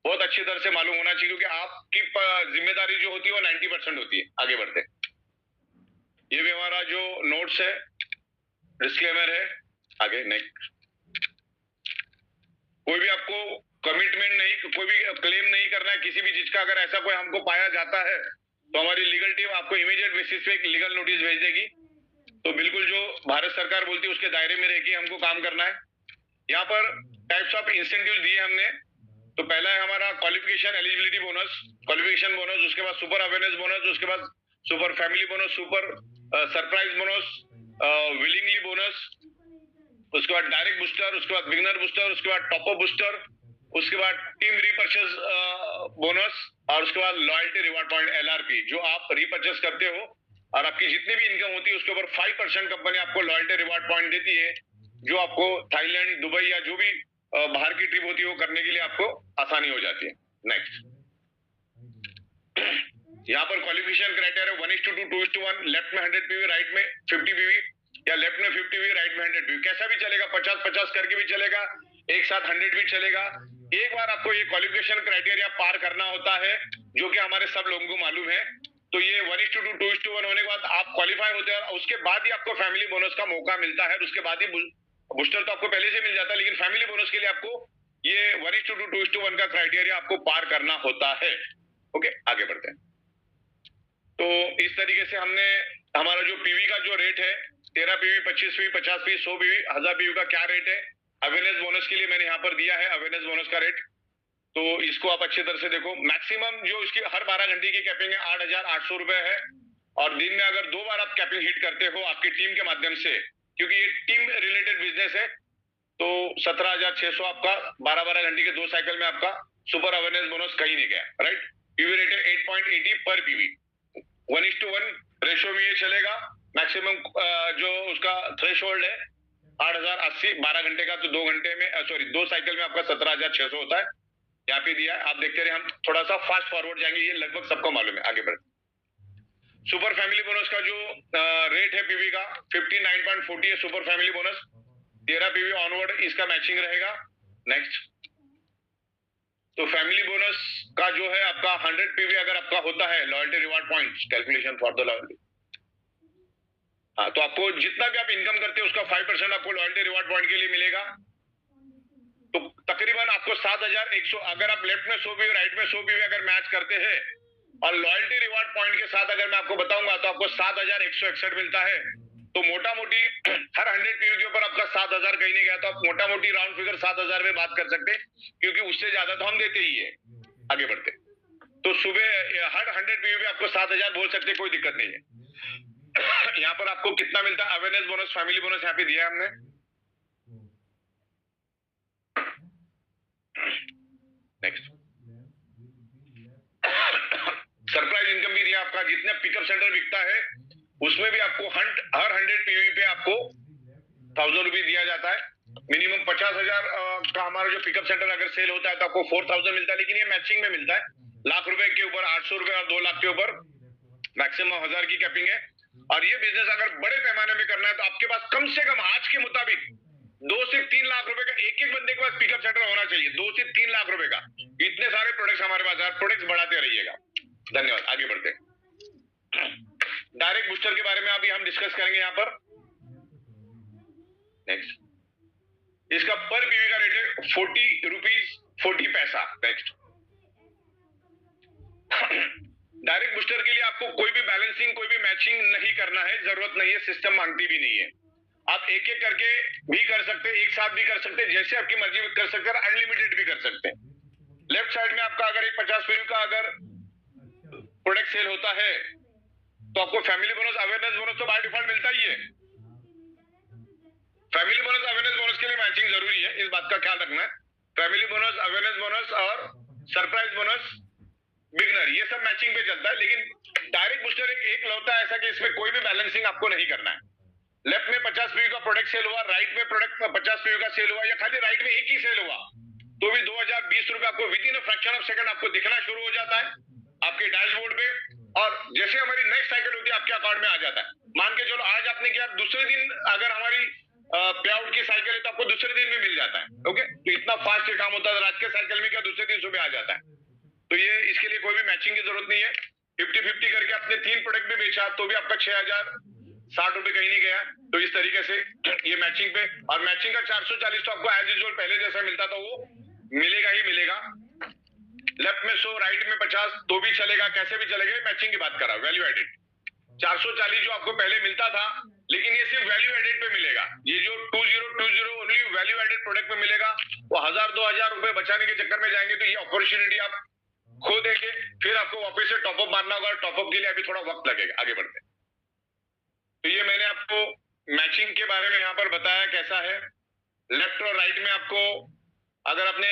बहुत अच्छी तरह से मालूम होना चाहिए, क्योंकि आपकी जिम्मेदारी जो होती है वो 90% होती है। आगे बढ़ते, ये भी हमारा जो नोट्स है, डिस्क्लेमर है। आगे नेक्स्ट, कोई भी आपको कमिटमेंट नहीं, कोई भी क्लेम नहीं करना है किसी भी चीज का। अगर ऐसा कोई हमको पाया जाता है तो हमारी लीगल टीम आपको इमीडिएट बेसिस पे एक लीगल नोटिस भेज देगी। तो बिल्कुल जो भारत सरकार बोलती है उसके दायरे में रह के हमको काम करना है। यहाँ पर टाइप्स ऑफ इंसेंटिव दिए हमने। तो पहला है हमारा qualification eligibility bonus, qualification bonus, उसके बाद सुपर अवेयरनेस बोनस, उसके बाद super family bonus, super surprise bonus, willingly bonus, उसके बाद डायरेक्ट बूस्टर, उसके बाद बिगनर बूस्टर, उसके बाद टॉप अप बूस्टर, उसके बाद टीम रीपर्चेस बोनस, और उसके बाद लॉयल्टी रिवार्ड पॉइंट LRP। जो आप रीपर्चेस करते हो और आपकी जितनी भी इनकम होती है उसके ऊपर 5% कंपनी आपको लॉयल्टी रिवार्ड पॉइंट देती है, जो आपको थाईलैंड, दुबई या जो भी बाहर की ट्रिप होती है वो करने के लिए आपको आसानी हो जाती है। नेक्स्ट, यहाँ पर क्वालिफिकेशन क्राइटेरिया 1:2, 2:1, लेफ्ट में 100 PV, राइट में 50 PV, या लेफ्ट में 50 PV, राइट में 100 PV, कैसा भी चलेगा, 50-50 करके भी चलेगा, एक साथ 100 भी चलेगा। एक बार आपको ये क्वालिफिकेशन क्राइटेरिया पार करना होता है, जो कि हमारे सब लोगों को मालूम है। तो ये 1:2, 2:1 होने के बाद आप क्वालिफाई होते हैं, और उसके बाद ही आपको फैमिली बोनस का मौका मिलता है। उसके बाद ही बूस्टर तो आपको पहले से मिल जाता है, लेकिन फैमिली बोनस के लिए आपको ये 1:2 2:1 का क्राइटेरिया आपको पार करना होता है। ओके, आगे बढ़ते हैं। तो इस तरीके से हमने हमारा जो पीवी का जो रेट है 13 PV, 25 PV, 50 PV, 100 PV, 1000 PV का क्या रेट है, अवेयरनेस बोनस के लिए मैंने यहाँ पर दिया है अवेयरनेस बोनस का रेट। तो इसको आप अच्छी तरह से देखो। मैक्सिमम जो इसकी हर 12 घंटे की कैपिंग है 8,800 रुपए है, और दिन में अगर 2 बार आप कैपिंग हिट करते हो आपकी टीम के माध्यम से, क्योंकि ये टीम रिलेटेड बिजनेस है, तो 17,600 आपका 12 घंटे के 2 साइकिल में आपका सुपर अवेयरनेस बोनस कहीं नहीं गया, राइट। पीवी रेट है 8.80 पर पीवी, 1:1 रेशियो में ये चलेगा। मैक्सिमम जो उसका थ्रेशोल्ड है 8,080 12 घंटे का, तो 2 घंटे में 2 साइकिल में आपका 17,600 होता है। यहाँ पे दिया है, आप देखते रहे। हम थोड़ा सा फास्ट फॉरवर्ड जाएंगे, ये लगभग सबको मालूम है। आगे बढ़, सुपर फैमिली बोनस का जो रेट है पीवी का 59.40 है super family bonus. 13 PV onward इसका मैचिंग रहेगा। नेक्स्ट, तो फैमिली बोनस का जो है आपका 100 पीवी अगर आपका होता है loyalty reward points, calculation for the loyalty, हाँ, तो आपको जितना भी आप इनकम करते हैं उसका 5% आपको लॉयल्टी रिवार्ड पॉइंट के लिए मिलेगा। तो तकरीबन आपको 7,100, अगर आप लेफ्ट में 100 पीवी राइट में 100 पीवी अगर मैच करते हैं और लॉयल्टी रिवार्ड पॉइंट के साथ अगर मैं आपको बताऊंगा तो आपको 7,161 मिलता है। तो मोटा मोटी हर 100 पीवी के ऊपर आपका 7,000 कहीं नहीं गया, तो आप मोटा मोटी राउंड फिगर 7,000 में बात कर सकते हैं, क्योंकि उससे ज्यादा तो हम देते ही है। आगे बढ़ते, तो सुबह हर 100 पीवी पे आपको 7,000 बोल सकते, कोई दिक्कत नहीं है। यहाँ पर आपको कितना मिलता है अवेयरनेस बोनस, फैमिली बोनस यहाँ पे दिया है हमने। नेक्स्ट, सरप्राइज इनकम भी दिया आपका। जितने पिकअप सेंटर बिकता है उसमें भी आपको हर 100 पीवी पे आपको 1,000 रुपये दिया जाता है। मिनिमम 50,000 का हमारा जो पिकअप सेंटर अगर सेल होता है तो आपको 4,000 मिलता है, लेकिन ये मैचिंग में मिलता है। लाख रुपए के ऊपर 800 रुपए और 2 लाख के ऊपर मैक्सिमम 1,000 की कैपिंग है। और ये बिजनेस अगर बड़े पैमाने में करना है तो आपके पास कम से कम आज के मुताबिक 2 से 3 लाख रुपए का एक बंदे के पास पिकअप सेंटर होना चाहिए। 2 से 3 लाख रुपए का। इतने सारे प्रोडक्ट्स हमारे पास है, प्रोडक्ट्स बढ़ाते रहिएगा। धन्यवाद, आगे बढ़ते हैं। डायरेक्ट बूस्टर के बारे में अभी हम डिस्कस करेंगे यहाँ पर। नेक्स्ट, इसका पर पीवी का रेट है 40 रुपीज 40 पैसा। नेक्स्ट, डायरेक्ट बूस्टर के लिए आपको कोई भी बैलेंसिंग कोई भी मैचिंग नहीं करना है, जरूरत नहीं है, सिस्टम मांगती भी नहीं है। आप एक एक करके भी कर सकते हैं, एक साथ भी कर सकते हैं, जैसे आपकी मर्जी कर सकते हैं, अनलिमिटेड भी कर सकते हैं। लेफ्ट साइड में आपका अगर एक 50 पीवी का अगर प्रोडक्ट सेल होता है तो आपको फैमिली बोनस अवेयरनेस बोनस तो बाय डिफॉल्ट मिलता ही है। फैमिली बोनस अवेयरनेस बोनस के लिए मैचिंग जरूरी है, इस बात का ख्याल रखना है। फैमिली बोनस, अवेयरनेस बोनस और सरप्राइज बोनस, बिगनर, ये सब मैचिंग पे चलता है। लेकिन डायरेक्ट बूस्टर एक लौटा ऐसा कि इसमें कोई भी बैलेंसिंग आपको नहीं करना है। लेफ्ट में 50 पीवी का प्रोडक्ट सेल हुआ, राइट में प्रोडक्ट 50 पीवी का सेल हुआ, या खाली राइट में एक ही सेल हुआ, तो भी 2,020 रुपए आपको with in a fraction of second आपको दिखना शुरू हो जाता है आपके डैशबोर्ड पे। और जैसे हमारी नेक्स्ट साइकिल होती है आपके अकाउंट में आ जाता है। मान के चलो आज आपने किया, दूसरे दिन अगर हमारी पे आउट की साइकिल है तो आपको दूसरे दिन भी मिल जाता है। ओके, तो इतना फास्ट ये काम होता है। रात के साइकिल में क्या दूसरे दिन सुबह आ जाता है। तो ये इसके लिए कोई भी मैचिंग की जरूरत नहीं है। 50-50 करके आपने 3 प्रोडक्ट में बेचा तो भी आपका 6,060 रुपए कहीं नहीं गया। तो इस तरीके से ये मैचिंग पे, और मैचिंग का 440 तो आपको एज यूजुअल पहले जैसा मिलता था वो मिलेगा ही मिलेगा। लेफ्ट में 100 राइट में 50 तो भी चलेगा, कैसे भी चलेगा। मैचिंग की बात कर रहा हूं, वैल्यू एडेड 440 जो आपको पहले मिलता था, लेकिन ये सिर्फ वैल्यू एडेड पे मिलेगा। ये जो 2020 ओनली वैल्यू एडेड प्रोडक्ट पे मिलेगा। वो 1,000-2,000 रुपए बचाने के चक्कर में जाएंगे तो ये अपॉर्चुनिटी आप खो देंगे, फिर आपको वापस से टॉपअप मारना होगा। टॉपअप के लिए अभी थोड़ा वक्त लगेगा। आगे बढ़ते हैं। तो ये मैंने आपको मैचिंग के बारे में यहाँ पर बताया कैसा है। लेफ्ट और राइट में आपको अगर आपने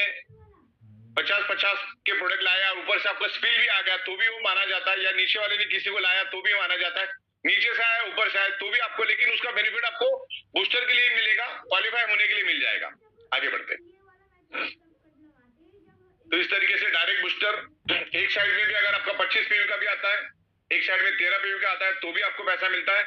50-50 के प्रोडक्ट लाया और ऊपर से आपका स्पिल भी आ गया तो भी वो माना जाता है, या नीचे वाले ने किसी को लाया तो भी माना जाता है। नीचे से आया ऊपर से आया तो भी आपको, लेकिन उसका बेनिफिट आपको बूस्टर के लिए मिलेगा, क्वालिफाई होने के लिए मिल जाएगा। आगे बढ़ते हैं। तो इस तरीके से डायरेक्ट बूस्टर एक साइड में भी अगर आपका 25 पीवी का भी आता है, एक साइड में 13 पीवी का आता है तो भी आपको पैसा मिलता है।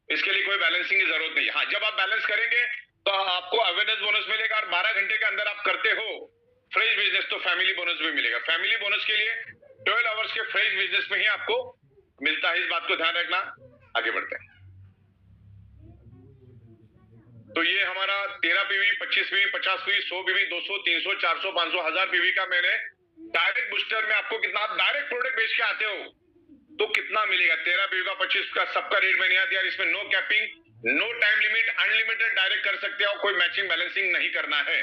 इसके लिए कोई बैलेंसिंग की जरूरत नहीं है। हाँ, जब आप बैलेंस करेंगे तो आपको अवेयरनेस बोनस मिलेगा, और 12 घंटे के अंदर आप करते हो फ्रेश बिजनेस तो फैमिली बोनस भी मिलेगा। फैमिली बोनस के लिए 12 आवर्स के फ्रेश बिजनेस में ही आपको मिलता है, इस बात को ध्यान रखना। आगे बढ़ते हैं। तो ये हमारा 13 PV, 25 PV, 50 PV, 100 PV, 200, 300, 400, 500, 1000 PV का मैंने डायरेक्ट बूस्टर में आपको कितना, आप डायरेक्ट प्रोडक्ट बेच के आते हो तो कितना मिलेगा? 13 पीवी का, 25 का, सबका रेट मैंने यहाँ दिया। इसमें no capping, no time limit, unlimited direct कर सकते हो, कोई मैचिंग बैलेंसिंग नहीं करना है।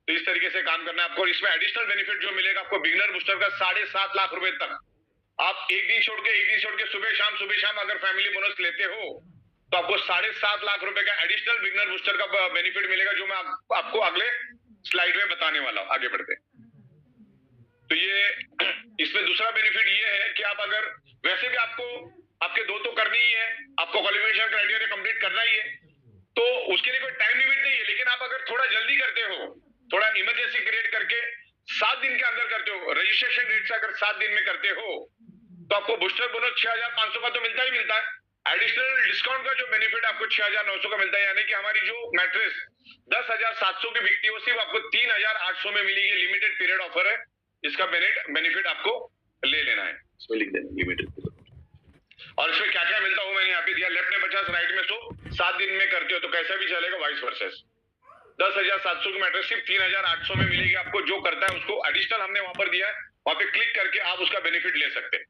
तो इस तरीके से काम करना है आपको। इसमें एडिशनल बेनिफिट जो मिलेगा आपको बिगिनर बूस्टर का 7.5 लाख रुपए तक, आप एक दिन छोड़ के सुबह शाम अगर फैमिली बोनस लेते हो तो आपको 7.5 लाख रुपए का एडिशनल बिगिनर बूस्टर का बेनिफिट मिलेगा, जो मैं आपको अगले स्लाइड में बताने वाला हूं। आगे बढ़ते। तो ये इसमें दूसरा बेनिफिट ये है कि आप अगर वैसे भी आपको आपके 2 तो करनी ही है, आपको क्वालिफिकेशन क्राइटेरिया कंप्लीट करना ही है, तो उसके लिए कोई टाइम लिमिट नहीं है। लेकिन आप अगर थोड़ा जल्दी करते हो, थोड़ा इमरजेंसी क्रिएट करके 7 दिन के अंदर करते हो, रजिस्ट्रेशन डेट से अगर 7 दिन में करते हो तो आपको बूस्टर बोनस 6500 का तो मिलता ही मिलता है। एडिशनल डिस्काउंट का जो बेनिफिट आपको 6900 का मिलता है, यानी कि हमारी जो मैट्रेस 10,700 की बिकती है वो सिर्फ आपको 3,800 में मिलेगी। लिमिटेड पीरियड ऑफर है, इसका बेनिफिट आपको ले लेना है। इसमें लिख देना लिमिटेड पीरियड। और इसमें क्या क्या मिलता है वो मैंने यहाँ पे दिया। लेफ्ट में 50, राइट में 100, 7 दिन में करते हो तो कैसा भी चलेगा, वाइस वर्सा। 10,700 की मैट्रेस सिर्फ 3,800 में मिलेगी आपको। जो करता है उसको एडिशनल हमने वहां पर दिया है, वहां पे क्लिक करके आप उसका बेनिफिट ले सकते हैं।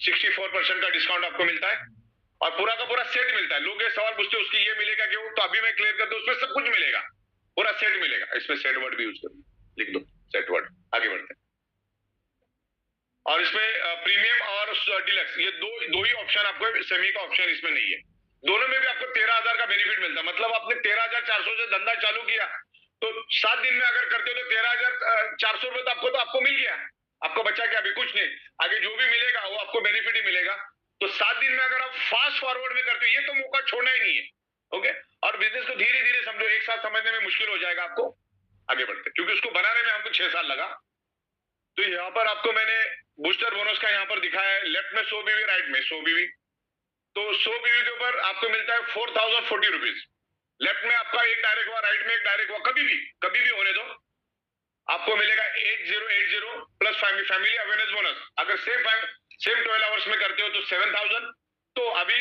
64% का डिस्काउंट आपको मिलता है और पूरा का पूरा सेट मिलता है। लोग ये सवाल पूछते हैं उसकी ये मिलेगा क्यों, तो अभी मैं क्लियर कर दूं, उसमें सब कुछ मिलेगा, पूरा सेट मिलेगा। इसमें सेट वर्ड भी यूज करो, लिख दो सेट वर्ड। आगे बढ़ते हैं। और इसमें प्रीमियम और डिलक्स, ये दो ही ऑप्शन आपको, सेमी का ऑप्शन इसमें नहीं है। दोनों में भी आपको 13,000 का बेनिफिट मिलता है। मतलब आपने 13,400 से धंधा चालू किया तो 7 दिन में अगर करते हो तो 13,400 रुपए तो आपको मिल गया। आपको बचा क्या? अभी कुछ नहीं, आगे जो भी मिलेगा वो आपको बेनिफिट ही मिलेगा। तो 7 दिन में अगर आप फास्ट फॉरवर्ड में करते हो, ये तो मौका छोड़ना ही नहीं है। ओके, और बिजनेस को धीरे धीरे समझो, एक साथ समझने में मुश्किल हो जाएगा आपको। आगे बढ़ते, क्योंकि उसको बनाने में हमको 6 साल लगा। तो यहाँ पर आपको मैंने बूस्टर बोनस का यहाँ पर दिखाया है। लेफ्ट में 100 बीवी, राइट में 100 बीवी। तो 100 बीवी के ऊपर आपको मिलता है 4,040 रुपीज। लेफ्ट में आपका एक डायरेक्ट हुआ, राइट में एक डायरेक्ट हुआ, कभी भी होने दो, आपको मिलेगा 8080 प्लस फैमिली अवेयरनेस बोनस। अगर सेम 12 आवर्स में करते हो तो 7,000। तो अभी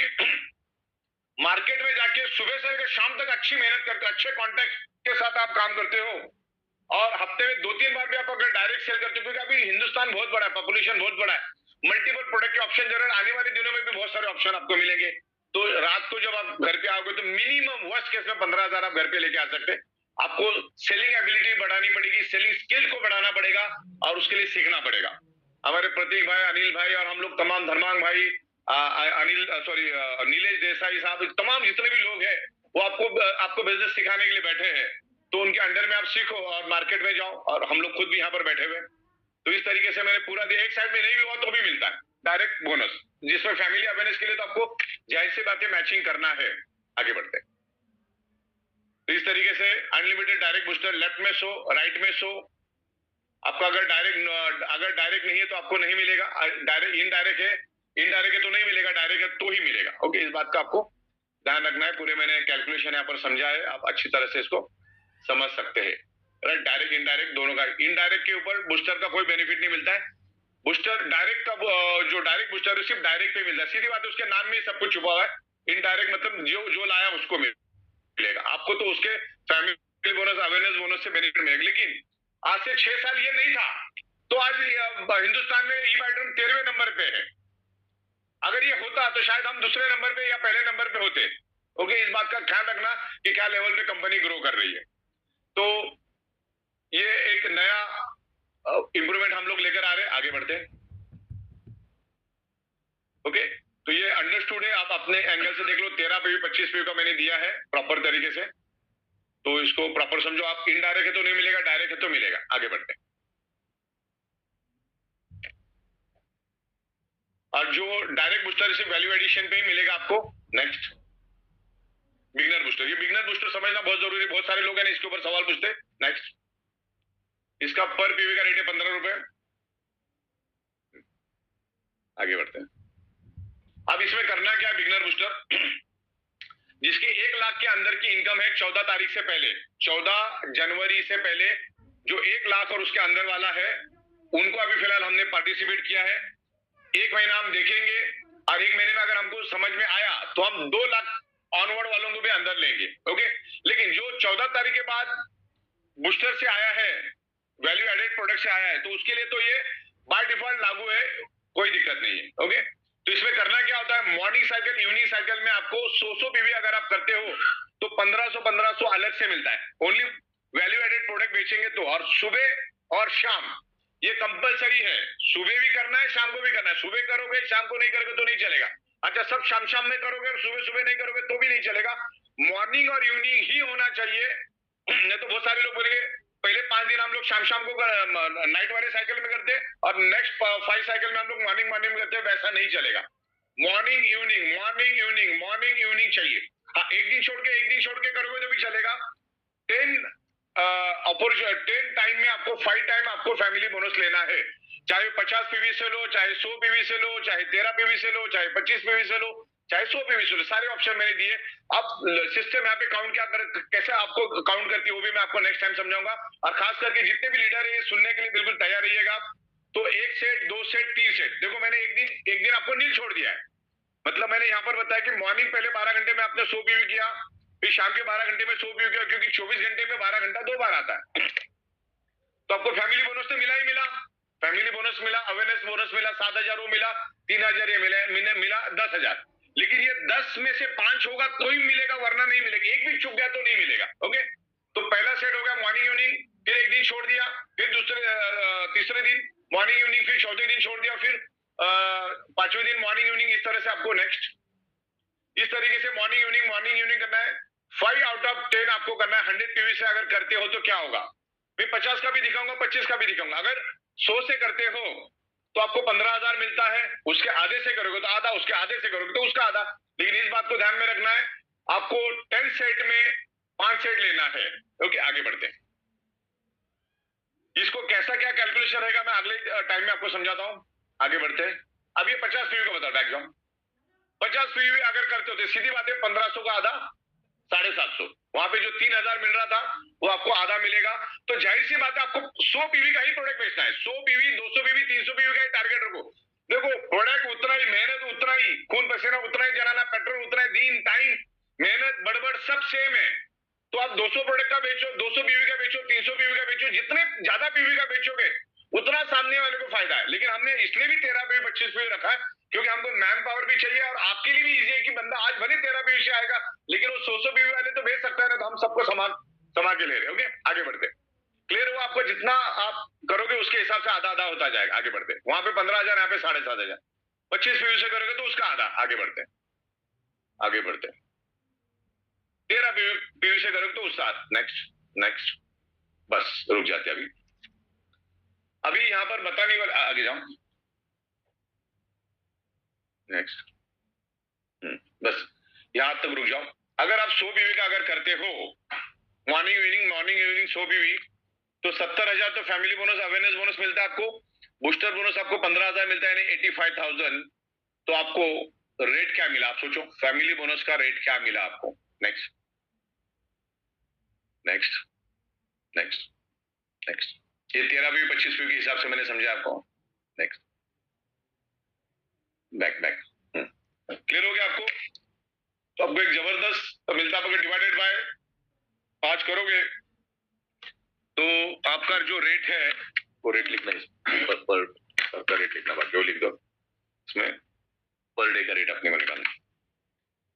मार्केट में जाके सुबह से लेकर शाम तक अच्छी मेहनत करते हो, अच्छे कॉन्टेक्ट के साथ आप काम करते हो और हफ्ते में 2-3 बार भी आप अगर डायरेक्ट सेल करते हो, क्योंकि अभी हिंदुस्तान बहुत बड़ा है, पॉपुलेशन बहुत बड़ा है, मल्टीपल प्रोडक्ट के ऑप्शन जरूर आने वाले दिनों में भी बहुत सारे ऑप्शन आपको मिलेंगे। तो रात को जब आप घर पे आओगे तो मिनिमम वर्स्ट केस में 15,000 आप घर पे लेके आ सकते हैं। आपको सेलिंग एबिलिटी बढ़ानी पड़ेगी, सेलिंग स्किल को बढ़ाना पड़ेगा और उसके लिए सीखना पड़ेगा। हमारे प्रतीक भाई, अनिल भाई और हम लोग तमाम, धर्मांग भाई, नीलेश देसाई साहब, तमाम जितने भी लोग हैं वो आपको बिजनेस सिखाने के लिए बैठे हैं। तो उनके अंडर में आप सीखो और मार्केट में जाओ, और हम लोग खुद भी यहाँ पर बैठे हुए। तो इस तरीके से मैंने पूरा दिया। एक साइड में नहीं भी हुआ तो भी मिलता है डायरेक्ट बोनस, जिसमें फैमिली अवेयरनेस के लिए तो आपको जाहिर सी बातें मैचिंग करना है। आगे बढ़ते हैं। तो इस तरीके से अनलिमिटेड डायरेक्ट बूस्टर, लेफ्ट में 100, राइट में 100। आपका अगर डायरेक्ट नहीं है तो आपको नहीं मिलेगा। इनडायरेक्ट है तो नहीं मिलेगा, डायरेक्ट है तो ही मिलेगा। ओके, इस बात का आपको ध्यान रखना है। पूरे मैंने कैलकुलेशन यहाँ पर समझा है, आप अच्छी तरह से इसको समझ सकते हैं। राइट, डायरेक्ट इनडायरेक्ट दोनों का। इनडायरेक्ट के ऊपर बूस्टर का कोई बेनिफिट नहीं मिलता है। बूस्टर डायरेक्ट का, जो डायरेक्ट बूस्टर है सिर्फ डायरेक्ट पे मिलता है। सीधी बात है, उसके नाम में सब कुछ छुपा हुआ है। इनडायरेक्ट मतलब जो लाया उसको मिलेगा, आपको तो उसके फैमिली बोनस, अवेयरनेस बोनस से बेनिफिट मिलेगा। लेकिन आज से 6 साल ये नहीं था, तो आज हिंदुस्तान में ई-बाइटरम 13वें नंबर पे है। अगर ये होता तो शायद हम दूसरे नंबर पे या पहले नंबर पे होते। ओके, इस बात का ख्याल रखना कि क्या लेवल पे कंपनी ग्रो कर रही है। तो ये एक नया इंप्रूवमेंट हम लोग लेकर आ रहे हैं। आगे बढ़ते हैं। ओके, तो ये अंडरस्टूड है, आप अपने एंगल से देख लो। 13 पे भी 25 पे का मैंने दिया है प्रॉपर तरीके से, तो इसको प्रॉपर समझो। आप इनडायरेक्ट है तो नहीं मिलेगा, डायरेक्ट है तो मिलेगा। आगे बढ़ते हैं। और जो डायरेक्ट बूस्टर सिर्फ वैल्यू एडिशन पे ही मिलेगा आपको। Next, beginner booster. ये बिगनर बूस्टर समझना बहुत जरूरी है, बहुत सारे लोग हैं इसके ऊपर सवाल पूछते हैं। नेक्स्ट, इसका पर पीवी का रेट है 15 रुपए। आगे बढ़ते हैं। अब इसमें करना क्या है, बिगनर बूस्टर जिसकी 1 लाख के अंदर की इनकम है 14 तारीख से पहले, 14 जनवरी से पहले, जो 1 लाख और उसके अंदर वाला है उनको अभी फिलहाल हमने पार्टिसिपेट किया है। 1 महीना हम देखेंगे और 1 महीने में अगर हमको समझ में आया तो हम 2 लाख ऑनवर्ड वालों को भी अंदर लेंगे। ओके, लेकिन जो 14 तारीख के बाद बूस्टर से आया है, वैल्यू एडेड प्रोडक्ट से आया है, तो उसके लिए तो ये बाय डिफॉल्ट लागू है, कोई दिक्कत नहीं है। ओके, तो इसमें करना क्या होता है, मॉर्निंग साइकिल इवनिंग साइकिल में आपको 100 पीवी अगर आप करते हो तो 1500 अलग से मिलता है, ओनली वैल्यू एडेड प्रोडक्ट बेचेंगे तो। और सुबह और शाम ये कंपलसरी है, सुबह भी करना है शाम को भी करना है। सुबह करोगे शाम को नहीं करोगे तो नहीं चलेगा। अच्छा, सब शाम शाम में करोगे और सुबह सुबह नहीं करोगे तो भी नहीं चलेगा, मॉर्निंग और इवनिंग ही होना चाहिए। नहीं तो बहुत सारे लोग बोलेंगे पहले 5 दिन हम लोग शाम शाम को नाइट वाले साइकिल में करते और नेक्स्ट 5 साइकिल में हम लोग मॉर्निंग मॉर्निंग में करते, वैसा नहीं चलेगा। Morning evening morning evening morning evening चाहिए। हाँ, एक दिन छोड़ के करोगे तो भी चलेगा। 10 टाइम में आपको 5 टाइम आपको फैमिली बोनस लेना है, चाहे 50 पीवी से लो, चाहे 100 पीवी से लो, चाहे 13 पीवी से लो, चाहे 25 पीवी से लो, चाहे 100 पीवी से लो, सारे ऑप्शन मैंने दिए। अब सिस्टम यहाँ पे काउंट क्या कर, कैसे आपको काउंट करती है वो भी मैं आपको नेक्स्ट टाइम समझाऊंगा। और खास करके जितने भी लीडर है सुनने के लिए बिल्कुल तैयार रहिएगा। तो 1 सेट 2 सेट 3 सेट, देखो मैंने एक दिन आपको नील छोड़ दिया है, मतलब मैंने यहाँ पर बताया कि मॉर्निंग पहले 12 घंटे में आपने 100 पीवी किया, फिर शाम के 12 घंटे में 100 पीवी किया, क्योंकि 24 घंटे में 12 घंटा 2 बार आता है। तो आपको फैमिली बोनस तो मिला ही मिला, फैमिली बोनस मिला, अवेयरनेस बोनस मिला, 7,000 वो मिला, 3,000 ये मिला 10,000। लेकिन ये 10 में से 5 होगा तो ही मिलेगा, वरना नहीं मिलेगा। एक भी चुक गया तो नहीं मिलेगा। ओके, तो पहला सेट हो गया मॉर्निंग इवनिंग, फिर एक दिन छोड़ दिया, फिर तीसरे दिन मॉर्निंग इवनिंग, फिर चौथे दिन छोड़ दिया, फिर 5वें दिन मॉर्निंग इवनिंग। इस तरह से आपको नेक्स्ट इस तरीके से मॉर्निंग इवनिंग करना है। 5 आउट ऑफ 10 आपको करना है। 100 पीवी से अगर करते हो तो क्या होगा, मैं 50 का भी दिखाऊंगा, 25 का भी दिखाऊंगा। अगर 100 से करते हो तो आपको 15,000 मिलता है, उसके आधे से करोगे तो आधा, उसके आधे से करोगे तो उसका आधा। लेकिन इस बात को ध्यान में रखना है, आपको 10 सेट में 5 सेट लेना है। ओके, आगे बढ़ते हैं। इसको कैसा क्या कैलकुलेशन रहेगा मैं अगले टाइम में आपको समझाता हूं। आगे बढ़ते हैं। अब ये 50 पीवी का बता एग्जाम, 50 पीवी अगर करते होते, सीधी बात है 1500 का आधा 750, वहां पे जो 3,000 मिल रहा था वो आपको आधा मिलेगा। तो जाहिर सी बात है आपको 100 पीवी का ही प्रोडक्ट बेचना है। 100 पीवी 200 पीवी 300 पीवी का ही टारगेट रखो। देखो प्रोडक्ट उतना ही, मेहनत उतना ही, खून पसीना उतना ही जलाना, पेट्रोल उतना ही, दिन टाइम मेहनत बड़बड़ सब सेम है। तो आप 200 प्रोडक्ट का बेचो, 200 पीवी का बेचो, 300 पीवी का बेचो, जितने ज्यादा पीवी का बेचोगे उतना सामने वाले को फायदा है। लेकिन हमने इसलिए भी 13 पीवी 25 पीवी रखा है क्योंकि हमको मैन पावर भी चाहिए और आपके लिए भी इजी है कि बंदा आज भले 13 पीवी से आएगा लेकिन वो 100 पीवी वाले तो बेच सकता है ना, तो हम सबको समा के ले रहे हैं। ओके, आगे बढ़ते। क्लियर हुआ आपको, जितना आप करोगे उसके हिसाब से आधा आधा होता जाएगा। आगे बढ़ते, वहां पे 15,000, यहाँ पे 7,500। 25 पीवी से करोगे तो उसका आधा। आगे बढ़ते आगे बढ़ते 13 पीवी से करोगे तो उसका आधा। नेक्स्ट बस रुक जाते अभी यहां पर बताने वाला, आगे जाओ नेक्स्ट। बस यहां तक रुक जाओ। अगर आप 100 पीवी का अगर करते हो मॉर्निंग इवनिंग 100 पीवी, तो 70,000 तो फैमिली बोनस अवेयरनेस बोनस मिलता है आपको, बूस्टर बोनस आपको 15,000 मिलता है, यानी 85,000। तो आपको रेट क्या मिला आप सोचो, फैमिली बोनस का रेट क्या मिला आपको। नेक्स्ट ये 13 पीवी 25 पीवी के हिसाब से मैंने समझा आपको। नेक्स्ट बैक क्लियर हो गया आपको। तो आपको एक जबरदस्त मिलता है, अगर डिवाइडेड बाय 5 करोगे तो आपका जो रेट है वो रेट लिखना है, पर रेट लिखना, बाकी वो लिख दो, इसमें पर डे का रेट अपने को निकालना।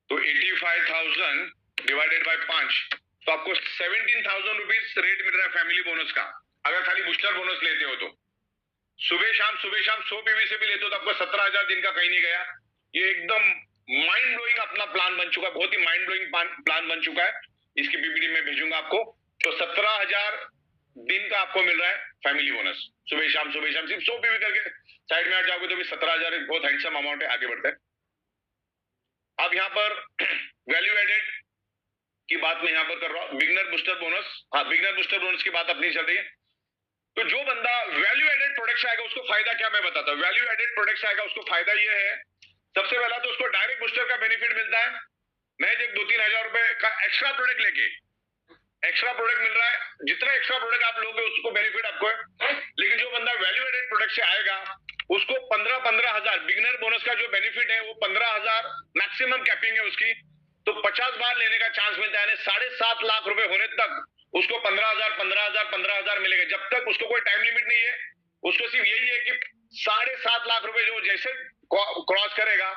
तो 85,000 डिवाइडेड बाय 5, तो आपको 17,000 रुपीज रेट मिल रहा है फैमिली बोनस का। अगर खाली बूस्टर बोनस लेते हो तो सुबह शाम 100 पीवी से भी लेते हो तो आपको 17,000 दिन का कहीं नहीं गया। ये एकदम माइंड ब्लोइंग अपना प्लान बन चुका है, बहुत ही माइंड ब्लोइंग प्लान बन चुका है। इसकी पीपीटी में भेजूंगा आपको। तो 17,000 दिन का आपको मिल रहा है फैमिली बोनस, सुबह शाम सिर्फ 100 पीवी करके साइड में आ जाओगे तो भी 17,000 एक बहुत हैंडसम अमाउंट है। आगे बढ़ते हैं। अब यहाँ पर वैल्यू एडेड की बात मैं यहाँ पर कर रहा हूँ, बिगनर बूस्टर बोनस। हाँ, बिगनर बूस्टर बोनस की बात अपनी चल रही है। तो जो बंदा वैल्यू एडेड प्रोडक्ट से आएगा उसको फायदा क्या, मैं बताता हूँ। वैल्यू एडेड प्रोडक्ट से आएगा उसको फायदा ये है, सबसे पहला तो उसको डायरेक्ट बूस्टर का बेनिफिट मिलता है। मैं जब 2-3 हजार रुपए का एक्स्ट्रा प्रोडक्ट लेके एक्स्ट्रा प्रोडक्ट मिल रहा है, जितना एक्स्ट्रा प्रोडक्ट आप लोगे उसको बेनिफिट आपको है। लेकिन जो बंदा वैल्यू एडेड प्रोडक्ट से आएगा उसको 15,000 बिगनर बोनस का जो बेनिफिट है वो 15,000 मैक्सिमम कैपिंग है उसकी। तो 50 बार लेने का चांस मिलता है, यानी 7.5 लाख रुपए होने तक उसको 15,000 मिलेगा। जब तक उसको कोई टाइम लिमिट नहीं है, उसको सिर्फ यही है कि 7.5 लाख रुपए जो जैसे क्रॉस करेगा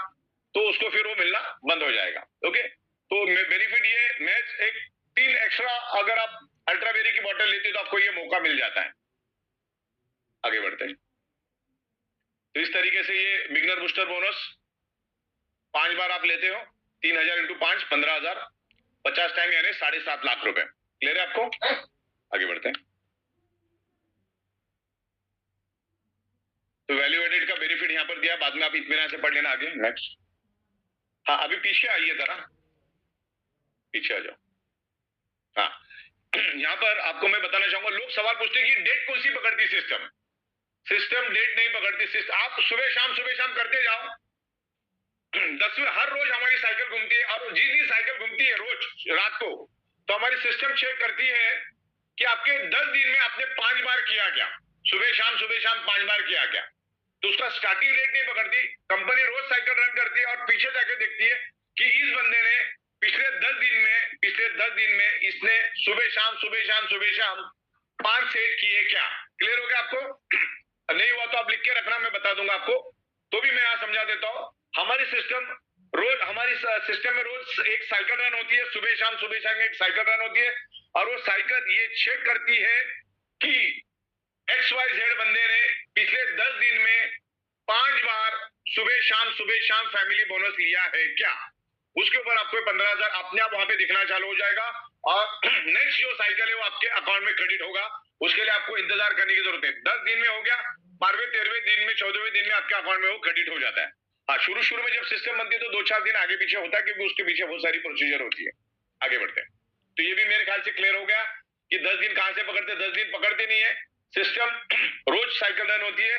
तो उसको फिर वो मिलना बंद हो जाएगा। ओके, तो बेनिफिट ये मैच एक 3 एक्स्ट्रा अगर आप अल्ट्राबेरी की बोतल लेते हो तो आपको ये मौका मिल जाता है। आगे बढ़ते हैं। तो इस तरीके से ये बिगनर बूस्टर बोनस 5 बार आप लेते हो, 3,000 इंटू 5 15,000, 50 टाइम यानी 7.5 लाख रुपए। क्लियर है आपको? आगे बढ़ते हैं। तो वैल्यू एडेड का बेनिफिट यहां पर दिया, बाद में आप इत्मीनान से पढ़ लेना। आगे नेक्स्ट। हाँ, अभी पीछे आइए जरा, पीछे आ जाओ। हाँ, यहां पर आपको मैं बताना चाहूंगा, लोग सवाल पूछते हैं कि डेट कौन सी पकड़ती सिस्टम? सिस्टम डेट नहीं पकड़ती। सिस्टम आप सुबह शाम करते जाओ, 10वें हर रोज हमारी साइकिल घूमती है, और जिस दिन साइकिल घूमती है रोज रात को, तो हमारी सिस्टम चेक करती है कि आपके 10 दिन में आपने 5 बार किया क्या, सुबह शाम 5 बार किया क्या। तो उसका स्टार्टिंग रेट नहीं पकड़ती, कंपनी रोज साइकिल रन करती है और पीछे जाके देखती है कि इस बंदे ने पिछले 10 दिन में इसने सुबह शाम 5 सेट किए क्या। क्लियर हो गया आपको? नहीं हुआ तो आप लिख के रखना, मैं बता दूंगा आपको, तो भी मैं यहां समझा देता हूं। हमारी सिस्टम में रोज एक साइकिल रन होती है, सुबह शाम एक साइकिल रन होती है, और वो साइकिल ये चेक करती है कि XYZ बंदे ने पिछले 10 दिन में 5 बार सुबह शाम फैमिली बोनस लिया है क्या। उसके ऊपर आपको 15,000 अपने आप वहां पे दिखना चालू हो जाएगा, और नेक्स्ट जो साइकिल है वो आपके अकाउंट में क्रेडिट होगा। उसके लिए आपको इंतजार करने की जरूरत है। 10 दिन में हो गया, 12वें 13वें दिन में 14वें दिन में आपके अकाउंट में वो क्रेडिट हो जाता है। हाँ, शुरू में जब सिस्टम बनती है तो 2-4 दिन आगे पीछे होता है, क्योंकि उसके पीछे बहुत सारी प्रोसीजर होती है। आगे बढ़ते हैं। तो ये भी मेरे ख्याल से क्लियर हो गया कि 10 दिन कहां से पकड़ते, 10 दिन पकड़ते नहीं है। सिस्टम रोज साइकिल रन होती है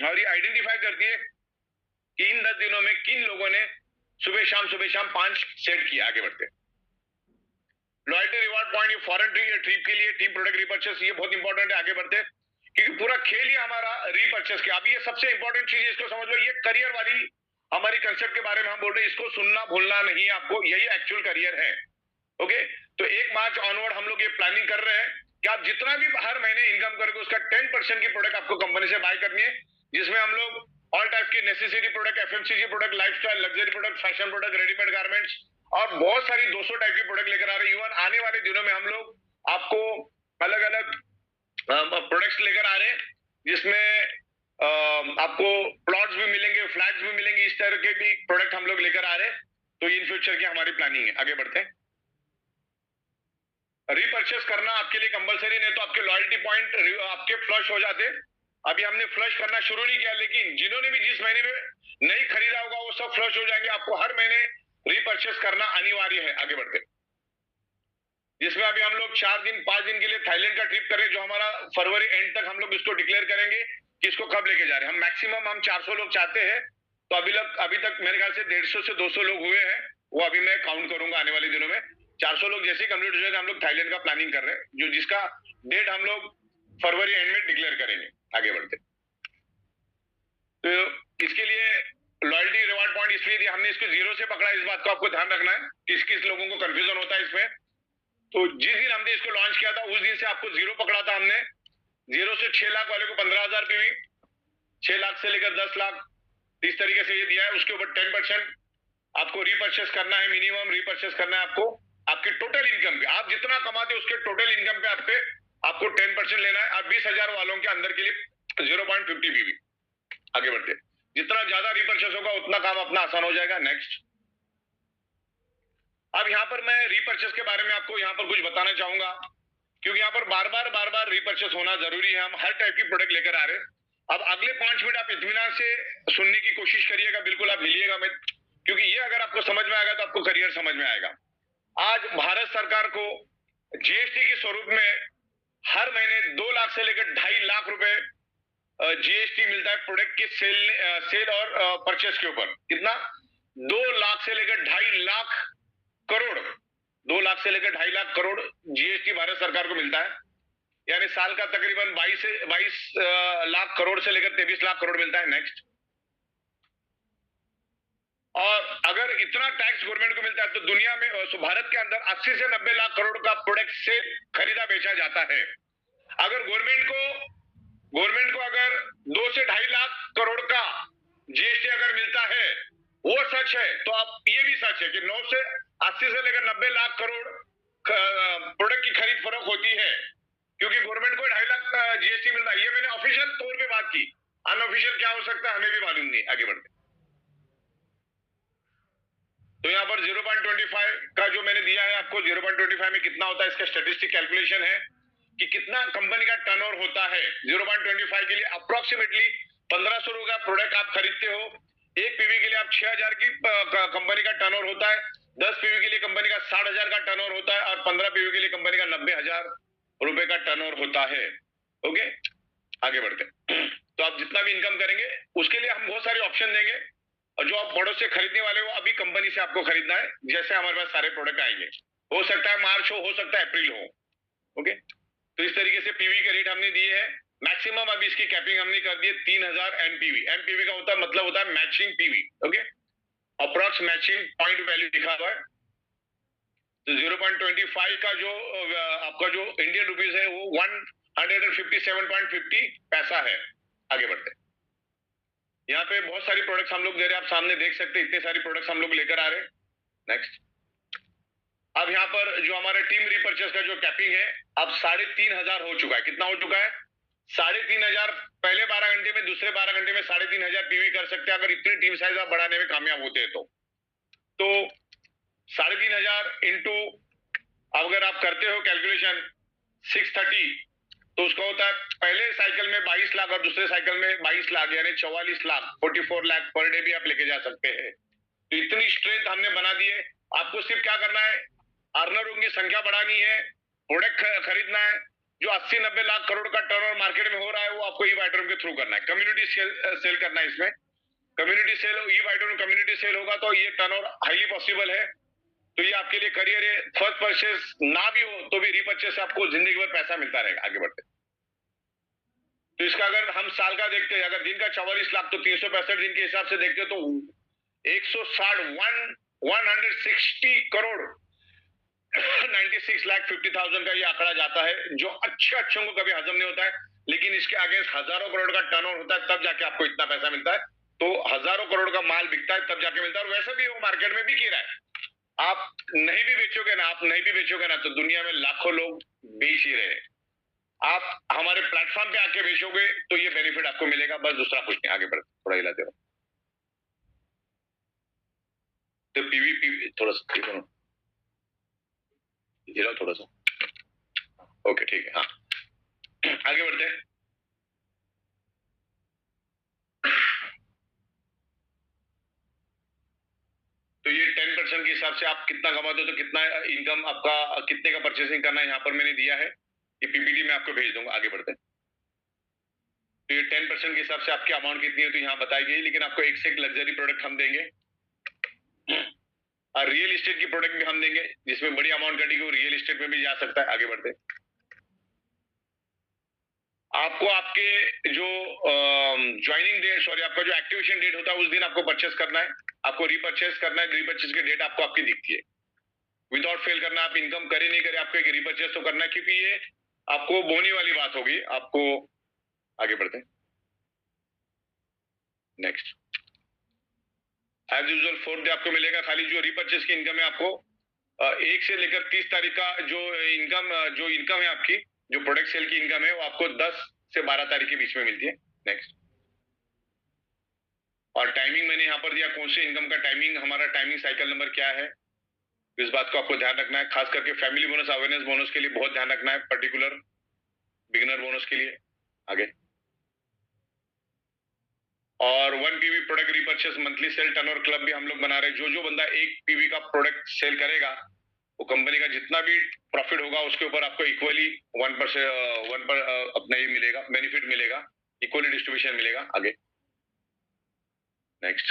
और ये आइडेंटिफाई करती है कि इन 10 दिनों में किन लोगों ने सुबह शाम 5 सेट किया। आगे बढ़ते हैं। लॉयल्टी रिवार्ड पॉइंट, ये फॉरेन ट्रिप के लिए टीम प्रोडक्ट रिपर्चेस, ये बहुत इंपॉर्टेंट है। आगे बढ़ते हैं, क्योंकि पूरा खेल ही हमारा रीपर्चेस के। अभी ये सबसे इंपॉर्टेंट चीज है, इसको समझ लो, ये करियर वाली हमारी कंसेप्ट के बारे में हम बोल रहे हैं, इसको सुनना भूलना नहीं, आपको यही एक्चुअल करियर है। ओके, तो 1 मार्च ऑनवर्ड हम लोग ये प्लानिंग कर रहे हैं कि आप जितना भी हर महीने इनकम करोगे उसका 10% की प्रोडक्ट आपको कंपनी से बाय करनी है, जिसमें हम लोग ऑल टाइप की necessity product, FMCG product, lifestyle, luxury product, fashion product, readymade garments और बहुत सारी 200 टाइप की प्रोडक्ट लेकर आ रहे हैं। इवन आने वाले दिनों में हम लोग आपको अलग अलग प्रोडक्ट्स लेकर आ रहे हैं, जिसमें आपको प्लॉट्स भी मिलेंगे, फ्लैट्स भी मिलेंगे, इस तरह के भी प्रोडक्ट हम लोग लेकर आ रहे हैं। तो इन फ्यूचर की हमारी प्लानिंग है। आगे बढ़ते हैं। रीपर्चेस करना आपके लिए कंपलसरी नहीं, तो आपके लॉयल्टी पॉइंट आपके फ्लश हो जाते। अभी हमने फ्लश करना शुरू नहीं किया, लेकिन जिन्होंने भी जिस महीने में नहीं खरीदा होगा वो सब फ्लश हो जाएंगे। आपको हर महीने रीपर्चेस करना अनिवार्य है। आगे बढ़ते, जिसमें अभी हम लोग 4 दिन 5 दिन के लिए थाईलैंड का ट्रिप करें, जो हमारा फरवरी एंड तक हम लोग इसको डिक्लेयर करेंगे कि इसको कब लेके जा रहे हैं। हम मैक्सिमम 400 लोग चाहते हैं, तो अभी तक मेरे ख्याल से 150 से 200 लोग हुए हैं, वो अभी मैं काउंट करूंगा आने वाले दिनों में। 400 लोग जैसे कंप्लीट हो जाएगा, हम लोग थाईलैंड का प्लानिंग कर रहे हैं, जो जिसका डेट हम लोग फरवरी एंड में डिक्लेयर करेंगे। आगे बढ़ते, तो इसके लिए लॉयल्टी रिवार्ड पॉइंट इसलिए दिया, हमने इसको 0 से पकड़ा। इस बात को आपको ध्यान रखना है, किस किस लोगों को कंफ्यूजन होता है इसमें। तो जिस दिन हमने इसको लॉन्च किया था उस दिन से आपको 0 पकड़ा था हमने। 0 से 6 लाख वाले को 15,000 पीवी, 6 लाख से लेकर 10 लाख, इस तरीके से ये दिया है। उसके ऊपर 10% आपको रीपर्चेस करना है, मिनिमम रीपर्चेस करना है आपको आपकी टोटल इनकम पे। आप जितना कमाते हो उसके टोटल इनकम पे आपको 10% लेना है। आप 20,000 वालों के अंदर के लिए 0.50 पीवी। आगे बढ़ते, जितना ज्यादा रीपर्चेस होगा उतना काम अपना आसान हो जाएगा। नेक्स्ट, अब यहाँ पर मैं रीपर्चेस के बारे में आपको यहाँ पर कुछ बताना चाहूंगा, क्योंकि यहाँ पर बार बार रीपर्चेस होना जरूरी है। हम हर टाइप की प्रोडक्ट लेकर आ रहे हैं। अब अगले 5 मिनट आप इत्मीनान से सुनने की कोशिश करिएगा, बिल्कुल आप हिलिएगा मत, क्योंकि ये अगर आपको समझ में आएगा तो आपको करियर समझ में आएगा। आज भारत सरकार को GST के स्वरूप में हर महीने 2 लाख से लेकर 2.5 लाख रुपए GST मिलता है प्रोडक्ट के सेल और परचेस के ऊपर। कितना? 2 लाख से लेकर 2.5 लाख करोड़, 2 लाख से लेकर 2.5 लाख करोड़ GST भारत सरकार को मिलता है। यानी साल का तकरीबन 22 लाख करोड़ से लेकर 23 लाख करोड़ मिलता है। नेक्स्ट, और अगर इतना टैक्स गवर्नमेंट को मिलता है तो दुनिया में भारत के अंदर 80 से 90 लाख करोड़ का प्रोडक्ट से खरीदा बेचा जाता है। अगर गवर्नमेंट को अगर 2 से 2.5 लाख करोड़ का जीएसटी अगर मिलता है, वो सच है, तो आप ये भी सच है कि 9 से 80 से लेकर 90 लाख करोड़ प्रोडक्ट की खरीद फरोख्त होती है, क्योंकि गवर्नमेंट को 2.5 लाख जीएसटी मिलता है। ये मैंने ऑफिशियल तौर पे बात की, अनऑफिशियल क्या हो सकता है हमें भी मालूम नहीं। आगे बढ़ते तो यहाँ पर 0.25 का जो मैंने दिया है आपको, 0.25 में कितना होता है इसका स्टैटिस्टिक कैलकुलेशन है कि कितना कंपनी का टर्नओवर होता है। 0.25 के लिए अप्रोक्सीमेटली 1500 रुपए का प्रोडक्ट आप खरीदते हो, एक पीवी के लिए आप 6000 की कंपनी का टर्नओवर होता है, 10 पीवी के लिए कंपनी का 60,000 का टर्नओवर होता है और 15 पीवी के लिए कंपनी का 90,000 रुपए का टर्नओवर होता है। ओके, आगे बढ़ते तो आप जितना भी इनकम करेंगे उसके लिए हम बहुत सारे ऑप्शन देंगे, और जो आप पड़ोस से खरीदने वाले हो अभी कंपनी से आपको खरीदना है, जैसे हमारे पास सारे प्रोडक्ट आएंगे। हो सकता है मार्च हो सकता है अप्रैल हो। ओके, तो इस तरीके से पीवी के रेट हमने दिए हैं। मैक्सिमम अभी इसकी कैपिंग हमने कर दी है 3000 एमपीवी। एमपीवी का मतलब होता है matching PV. Okay, approx matching point value लिखा हुआ है। तो 0.25 का जो आपका जो इंडियन रुपीज है वो 157.50 पैसा है। आगे बढ़ते हैं, यहाँ पे बहुत सारी प्रोडक्ट्स हम लोग दे रहे हैं, आप सामने देख सकते हैं, इतने सारी प्रोडक्ट्स हम लोग लेकर आ रहे हैं। नेक्स्ट, अब यहाँ पर जो हमारे टीम रीपर्चेस का जो कैपिंग है अब 3,500 हो चुका है। कितना हो चुका है? 3,500। पहले 12 घंटे में, दूसरे 12 घंटे में 3,500 पीवी कर सकते हैं अगर इतनी टीम साइज आप बढ़ाने में कामयाब होते हैं तो 3,500 इंटू अगर आप करते हो कैलकुलेशन 630, तो उसका होता है पहले साइकिल में 22 लाख और दूसरे साइकिल में 22 लाख, यानी 44 लाख, 44 लाख पर डे भी आप लेके जा सकते हैं। तो इतनी स्ट्रेंथ हमने बना दी है। आपको सिर्फ क्या करना है, अर्नरों की संख्या बढ़ानी है, प्रोडक्ट खरीदना है। जो 80-90 लाख करोड़ का टर्नओवर मार्केट में हो रहा है वो आपको ई-वाइटरम के थ्रू करना है। कम्युनिटी सेल करना है। इसमें कम्युनिटी सेल, ई-वाइटरम कम्युनिटी सेल होगा तो ये टर्नओवर हाईली पॉसिबल है। तो ये आपके लिए करियर है। फर्स्ट परचेस ना भी हो तो भी रीपरचेस से आपको जिंदगी भर पैसा मिलता रहेगा। आगे बढ़ते तो इसका अगर हम साल का देखते हैं, अगर दिन का 44 लाख तो 365 दिन के हिसाब से देखते हो तो 160 करोड़ 96,50,000 का ये आंकड़ा जाता है, जो अच्छों को कभी हजम नहीं होता है। लेकिन इसके अगेंस्ट हजारों करोड़ का टर्नओवर होता है, तब जाके आपको इतना पैसा मिलता है। तो हजारों करोड़ का माल बिकता है तब जाके मिलता है। और वैसे भी वो मार्केट में बिक ही रहा है। आप नहीं भी बेचोगे ना तो दुनिया में लाखों लोग बेच ही रहे हैं। आप हमारे प्लेटफॉर्म पे आके बेचोगे तो ये बेनिफिट आपको मिलेगा, बस दूसरा कुछ नहीं। आगे बढ़, थोड़ा हिलाते रहो। तो पीवी थोड़ा सा हिलाओ थोड़ा सा। ओके, ठीक है। हाँ, आगे बढ़ते हैं। तो ये 10% के हिसाब से आप कितना कमाते हो तो कितना इनकम आपका, कितने का परचेसिंग करना है यहाँ पर मैंने दिया है। ये पीपीटी में आपको भेज दूंगा। आगे बढ़ते हैं। तो ये 10% के हिसाब से आपकी अमाउंट कितनी है तो यहाँ बताई गई, लेकिन आपको एक से एक लग्जरी प्रोडक्ट हम देंगे और रियल एस्टेट की प्रोडक्ट भी हम देंगे, जिसमें बड़ी अमाउंट कटेगी वो रियल एस्टेट में भी जा सकता है। आगे बढ़ते हैं। आपको आपके जो ज्वाइनिंग डेट, सॉरी आपका जो एक्टिवेशन डेट होता है उस दिन आपको परचेस करना है, आपको रीपरचेस करना है। रीपरचेस की डेट आपको आपकी दिखती है, विदाउट फेल करना। आप इनकम करे नहीं करे आपको एक रीपरचेस तो करना है, क्योंकि ये आपको बोनी वाली बात होगी आपको। आगे बढ़ते हैं। Next, as usual 4th day आपको मिलेगा। खाली जो रीपरचेस की इनकम है आपको 1 से लेकर 30 तारीख का जो इनकम है आपकी, जो प्रोडक्ट सेल की इनकम है वो आपको 10 से 12 तारीख के बीच में मिलती है। नेक्स्ट, और टाइमिंग मैंने यहाँ पर दिया, कौन से इनकम का टाइमिंग, हमारा टाइमिंग साइकिल नंबर क्या है, इस बात को आपको ध्यान रखना है। खास करके फैमिली बोनस, अवेयरनेस बोनस के लिए बहुत ध्यान रखना है, पर्टिकुलर बिगिनर बोनस के लिए। आगे, और 1 PV product repurchase monthly sale turnover club भी हम लोग बना रहे हैं। जो बंदा 1 पीवी का प्रोडक्ट सेल करेगा वो कंपनी का जितना भी प्रॉफिट होगा उसके ऊपर आपको इक्वली 1% अपना ही मिलेगा, बेनिफिट मिलेगा, इक्वली डिस्ट्रीब्यूशन मिलेगा। आगे नेक्स्ट,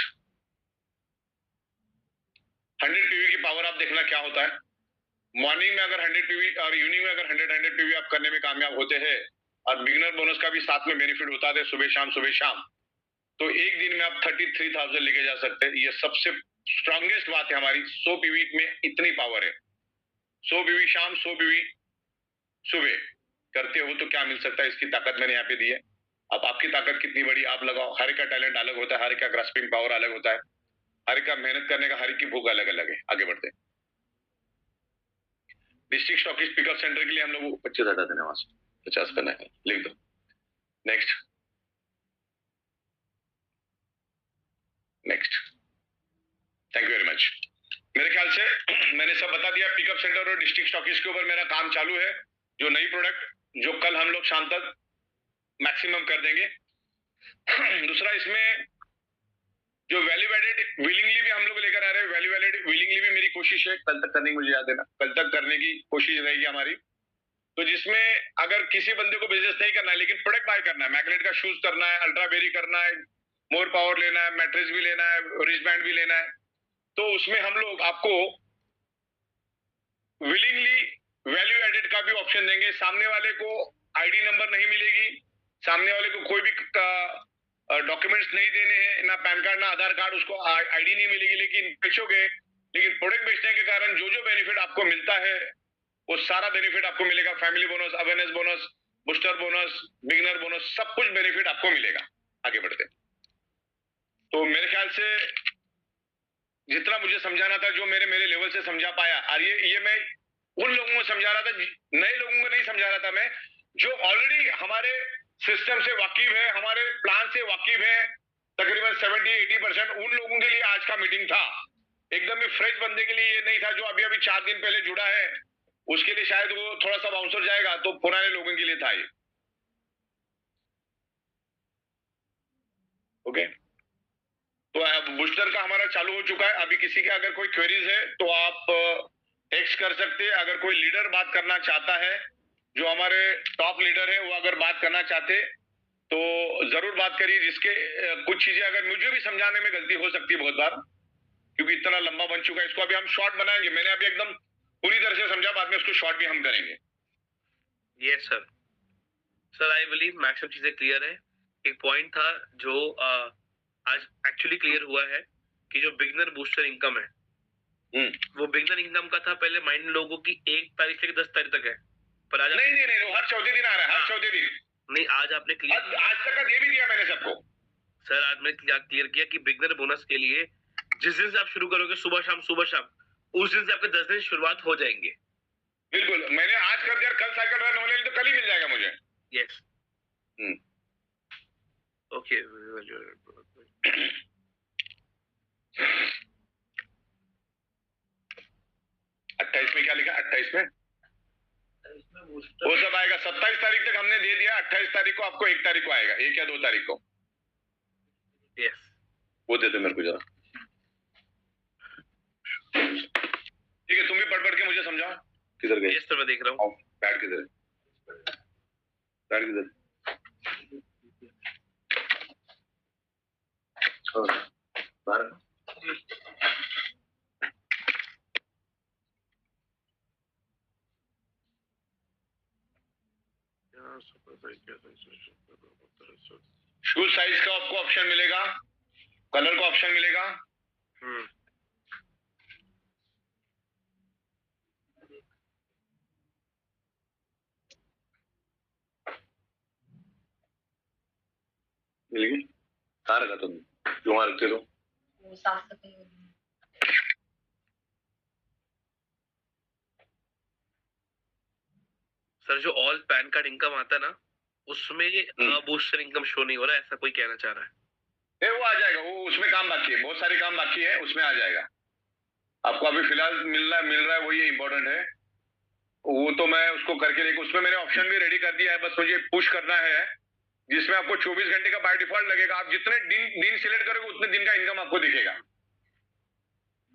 100 पीवी की पावर आप देखना क्या होता है। मॉर्निंग में अगर 100 पीवी और इवनिंग में अगर 100 पीवी आप करने में कामयाब होते हैं, और बिगिनर बोनस का भी साथ में बेनिफिट होता है सुबह शाम, तो एक दिन में आप 33,000 लेके जा सकते हैं। ये सबसे स्ट्रॉन्गेस्ट बात है हमारी, 100 पीवी में इतनी पावर है। 100 पीवी शाम, 100 पीवी सुबह करते हो तो क्या मिल सकता है, इसकी ताकत मैंने यहाँ पे दी है। अब आपकी ताकत कितनी बड़ी आप लगाओ, हर एक का टैलेंट अलग होता है, हर एक का ग्रास्पिंग पावर अलग होता है, हर एक का मेहनत करने का, हर एक की भूख अलग अलग है। आगे बढ़ते हैं। डिस्ट्रिक्ट स्टॉकिस्ट पिकअप सेंटर के लिए हम लोग 25 हटा देना, वहां से 50 करना है, लिख दो। Next next, thank you very much. मेरे ख्याल से मैंने सब बता दिया। पिकअप सेंटर और डिस्ट्रिक्ट स्टॉकिस्ट के ऊपर मेरा काम चालू है। जो नई प्रोडक्ट जो कल हम लोग शाम तक मैक्सिमम कर देंगे। दूसरा, इसमें जो वैल्यू एडेड विलिंगली भी हम लोग लेकर आ रहे हैं, वैल्यू एडेड विलिंगली भी मेरी कोशिश है कल तक करने की, मुझे याद देना, कल तक करने की कोशिश रहेगी हमारी। तो जिसमें अगर किसी बंदे को बिजनेस नहीं करना है लेकिन प्रोडक्ट बाय करना है, मैग्नेट का शूज करना है, अल्ट्रा बेरी करना है, मोर पावर लेना है, मैट्रेस भी लेना है, रिस्ट बैंड भी लेना है, तो उसमें हम लोग आपको विलिंगली वैल्यू एडेड का भी ऑप्शन देंगे। सामने वाले को आईडी नंबर नहीं मिलेगी, सामने वाले को कोई भी डॉक्यूमेंट्स नहीं देने हैं, ना पैन कार्ड ना आधार कार्ड, उसको आईडी नहीं मिलेगी, लेकिन बेचोगे। लेकिन प्रोडक्ट बेचने के कारण जो जो बेनिफिट आपको मिलता है वो सारा बेनिफिट आपको मिलेगा। Family bonus, awareness bonus, booster bonus, beginner bonus, सब कुछ बेनिफिट आपको मिलेगा। आगे बढ़ते। तो मेरे ख्याल से जितना मुझे समझाना था, जो मेरे लेवल से समझा पाया, और ये मैं उन लोगों को समझा रहा था, नए लोगों को नहीं समझा रहा था मैं, जो ऑलरेडी हमारे सिस्टम से वाकिफ है, हमारे प्लान से वाकिफ है, तकरीबन 70-80%। उन लोगों के लिए आज का मीटिंग था। एकदम ही फ्रेश बंदे के लिए ये नहीं था, जो अभी 4 दिन पहले जुड़ा है, उसके लिए शायद वो थोड़ा सा बाउंसर जाएगा, तो पुराने लोगों के लिए था ये। ओके, तो बूस्टर का हमारा चालू हो चुका है। अभी किसी के अगर कोई क्वेरीज है तो आप टेक्स्ट कर सकते हैं। अगर कोई लीडर बात करना चाहता है, जो हमारे टॉप लीडर है, वो अगर बात करना चाहते तो जरूर बात करिए। जिसके कुछ चीजें अगर मुझे भी समझाने में गलती हो सकती है बहुत बार, क्योंकि इतना लंबा बन चुका है। इसको अभी हम शॉर्ट बनाएंगे। मैंने अभी एकदम पूरी तरह से समझा, बाद में उसको शॉर्ट भी हम करेंगे। Yes sir. Sir I believe maximum चीजें क्लियर है। एक पॉइंट था जो आज एक्चुअली क्लियर हुआ है कि जो बिगनर बूस्टर इनकम है, वो बिगनर इनकम का था पहले माइंड लोगों की 1 तारीख से 10 तारीख तक है, पर आज नहीं, हर चौथे दिन आ रहा है, हर चौथे दिन नहीं। आज आपने क्लियर, आज तक का दे भी दिया मैंने सबको। सर आज मैंने क्लियर किया कि बिगनर बोनस के लिए जिस दिन से आप शुरू करोगे सुबह शाम, उस दिन से आपके 10 दिन शुरुआत हो जाएंगे। बिल्कुल, मैंने आज कर दिया, कल साइकिल रन होने तो कल ही मिल जाएगा मुझे। Yes, okay. 28 में क्या लिखा? 28 में वो सब आएगा। 27 तारीख तक हमने दे दिया, 28 तारीख को आपको, 1 तारीख को आएगा, 1 या 2 तारीख को। यस, वो दे दो मेरे को जरा। ठीक है, तुम भी पढ़ के मुझे समझाओ। किधर गए? यस सर, मैं देख रहा हूँ। पैड किधर है? पैड किधर? बारह। शूज साइज का आपको ऑप्शन मिलेगा, कलर का ऑप्शन मिलेगा। मिल गई? कहाँ रखा तुम? क्यों वहां रखते हो? साफ सफाई। सर जो ऑल पैन कार्ड इनकम आता है ना, उसमें बूस्टर इनकम शो नहीं हो रहा है, ऐसा कोई कहना चाह रहा है? नहीं, वो आ जाएगा, वो उसमें काम बाकी है, बहुत सारे काम बाकी है, उसमें आ जाएगा। आपको अभी फिलहाल मिल रहा है, वही इम्पोर्टेंट है। वो तो मैं उसको करके देखो, उसमें मैंने ऑप्शन भी रेडी कर दिया है, बस मुझे पुश करना है, जिसमें आपको 24 घंटे का बाय डिफॉल्ट लगेगा। आप जितने दिन सिलेक्ट करोगे उतने दिन का इनकम आपको दिखेगा।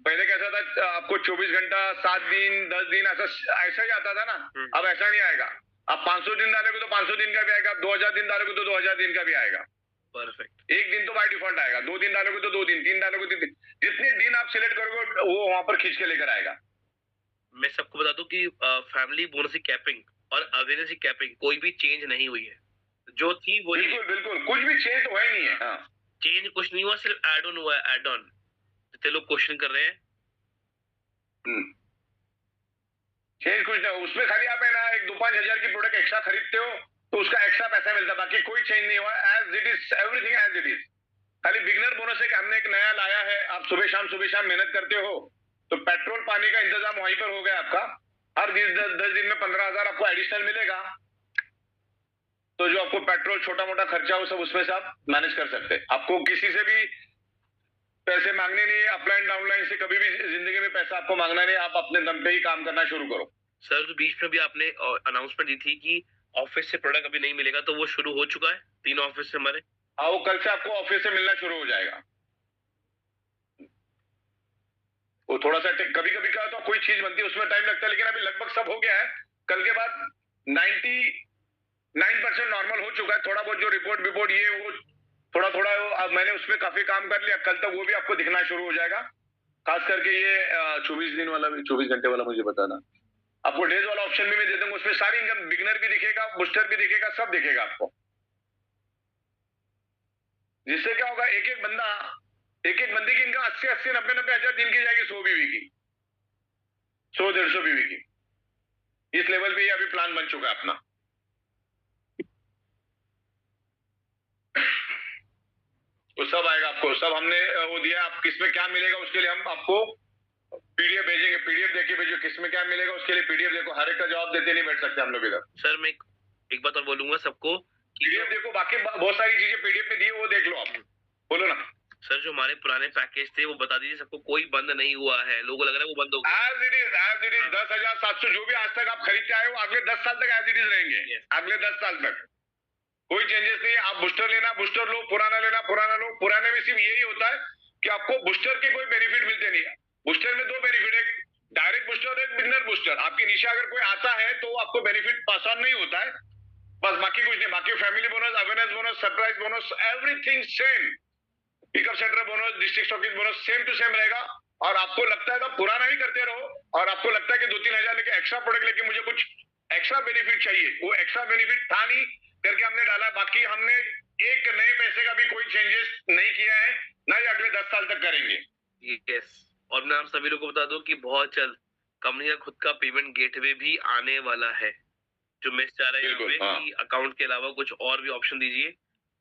पहले कैसा था, आपको 24 घंटा, 7 दिन, 10 दिन ऐसा ही आता था ना। अब ऐसा नहीं आएगा। आप 500 दिन डालोगे तो 500 दिन का भी आएगा, 2000 दिन डालोगे तो 2000 दिन का भी आएगा। परफेक्ट। 1 दिन तो बाय डिफॉल्ट आएगा, 2 दिन डालोगे तो 2 दिन, 3 डालोगे तो 3 दिन। जितने दिन आप सिलेक्ट करोगे वो वहां पर खींच के लेकर आएगा। मैं सबको बता दूं कि फैमिली बोनस की कैपिंग और अवेयरनेस की कैपिंग कोई भी चेंज नहीं हुई है, जो थी वही। बिल्कुल कुछ भी चेंज तो है नहीं है। हाँ, चेंज कुछ नहीं हुआ, सिर्फ एड ऑन हुआ है, एड ऑन। कितने लोग क्वेश्चन कर रहे हैं। चेंज कुछ नहीं, उसमें खाली आप है ना 1-5 हजार की प्रोडक्ट एक्स्ट्रा खरीदते हो तो उसका एक्स्ट्रा पैसा मिलता है, बाकी कोई चेंज नहीं हुआ, as it is, everything as it is. खाली बिगनर बोनस है कि हमने एक नया लाया है, आप सुबह शाम मेहनत करते हो तो पेट्रोल पानी का इंतजाम वहीं पर हो गया आपका, हर 10 दिन में 15,000 आपको एडिशनल मिलेगा, तो जो आपको पेट्रोल छोटा मोटा खर्चा हो सब उसमें से आप मैनेज कर सकते हैं। आपको किसी से भी पैसे मांगने नहीं है, अपलाइन डाउनलाइन से कभी भी जिंदगी में पैसा आपको मांगना नहीं, आप अपने दम पे ही काम करना शुरू करो। सर तो बीच में भी आपने अनाउंसमेंट दी थी कि ऑफिस से प्रोडक्ट अभी नहीं मिलेगा, तो वो शुरू हो चुका है 3 ऑफिस से हमारे। हाँ, वो कल से आपको ऑफिस से मिलना शुरू हो जाएगा। वो थोड़ा सा कभी कभी का तो कोई चीज बनती है उसमें टाइम लगता है, लेकिन अभी लगभग सब हो गया है। कल के बाद 99% नॉर्मल हो चुका है। थोड़ा बहुत जो रिपोर्ट ये वो थोड़ा थोड़ा मैंने उसमें काफी काम कर लिया, कल तक वो भी आपको दिखना शुरू हो जाएगा। खास करके ये 24 दिन वाला भी, 24 घंटे वाला मुझे बताना, आपको डेज वाला ऑप्शन भी मैं दे दूंगा, उसमें सारी इनकम, बिगनर भी दिखेगा, बूस्टर भी दिखेगा, सब दिखेगा आपको। जिससे क्या होगा, एक एक बंदे की इनकम 80-80, 90-90 हजार दिन की जाएगी, 100 बीवी की, 100-150 बीवी की। इस लेवल पे ये अभी प्लान बन चुका है अपना। तो सब आएगा आपको, सब हमने वो दिया, आप किसमें क्या मिलेगा उसके लिए हम आपको पीडीएफ भेजेंगे, पीडीएफ देके भेजो किसमें क्या मिलेगा उसके लिए पीडीएफ देखो, हर एक का जवाब देते नहीं बैठ सकते हम लोग इधर। सर मैं एक बात और बोलूंगा सबको, पीडीएफ देखो, बाकी बहुत सारी चीजें पीडीएफ में दी है, वो देख लो आप, बोलो ना। सर जो हमारे पुराने पैकेज थे वो बता दीजिए सबको, कोई बंद नहीं हुआ है, लोगों लग रहा है वो बंद हो गया। एज इट इज 10,700 जो भी आज तक आप खरीदते आए हो, अगले 10 साल तक एज इट इज रहेंगे। अगले 10 साल तक कोई चेंजेस नहीं है। आप बूस्टर लेना बूस्टर लो, पुराना लेना पुराना लो। पुराने में सिर्फ यही होता है कि आपको बूस्टर के कोई बेनिफिट मिलते नहीं है। बूस्टर में 2 बेनिफिट है, डायरेक्ट बूस्टर और एक बिगनर बूस्टर। आपके नीचे अगर कोई आता है तो आपको बेनिफिट पास ऑन नहीं होता है, बस, बाकी कुछ नहीं। बाकी family bonus, awareness bonus, surprise bonus, everything same. Pickup centre bonus, district stockist bonus same to same रहेगा। और आपको लगता है तो पुराना ही करते रहो, और आपको लगता है कि 2-3 हजार लेके एक्स्ट्रा प्रोडक्ट लेके मुझे कुछ एक्स्ट्रा बेनिफिट चाहिए, वो एक्स्ट्रा बेनिफिट था नहीं करके हमने डाला। बाकी हमने एक नए पैसे का भी कोई चेंजेस नहीं किया है, ना ही अगले 10 साल तक करेंगे। यस, और मैं आप सभी लोगों को बता दूं कि बहुत जल्द कंपनी का खुद का पेमेंट गेटवे भी आने वाला है। जो मैं चाह रहा है कि अकाउंट के अलावा कुछ और भी ऑप्शन दीजिए,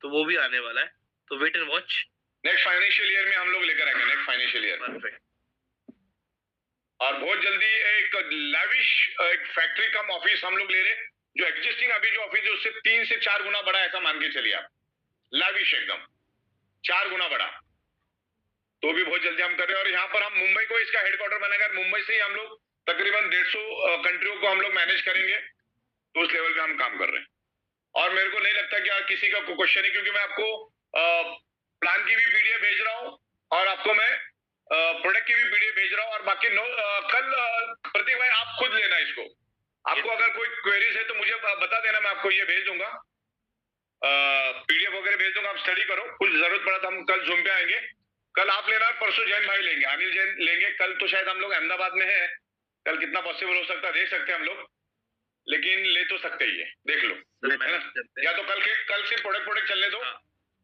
तो वो भी आने वाला है। तो wait and watch, next financial year में हम लोग लेकर आएंगे, नेक्स्ट फाइनेंशियल ईयर। परफेक्ट। और बहुत जल्दी एक लैविश एक फैक्ट्री कम ऑफिस हम लोग ले रहे, जो एग्जिस्टिंग अभी जो ऑफिस है उससे 3 से 4 गुना बड़ा, ऐसा मान के चलिए आप। लैविश एकदम 4 गुना बड़ा, तो भी बहुत जल्दी हम कर रहे हैं। और यहाँ पर हम मुंबई को इसका हेडक्वार्टर बनाएंगे, मुंबई से ही हम लोग तकरीबन 150 कंट्रियों को हम लोग मैनेज करेंगे, तो उस लेवल पे हम काम कर रहे हैं। और मेरे को नहीं लगता कि किसी का कोई क्वेश्चन है, क्योंकि मैं आपको प्लान की भी पीडीएफ भेज रहा हूँ और आपको मैं प्रोडक्ट की भी पीडीएफ भेज रहा हूँ। और बाकी कल प्रतीक भाई आप खुद लेना इसको, आपको अगर कोई क्वेरीज है तो मुझे बता देना, मैं आपको ये भेज दूंगा, पीडीएफ वगैरह भेज दूंगा, आप स्टडी करो। कुछ जरूरत पड़ा तो हम कल जूम पे आएंगे। कल आप लेना, परसों जैन भाई लेंगे, अनिल जैन लेंगे। कल तो शायद हम लोग अहमदाबाद में है, कल कितना पॉसिबल हो सकता है देख सकते हैं हम लोग, लेकिन ले तो सकते ही है, देख लो है ना। या तो कल से प्रोडक्ट चलने दो,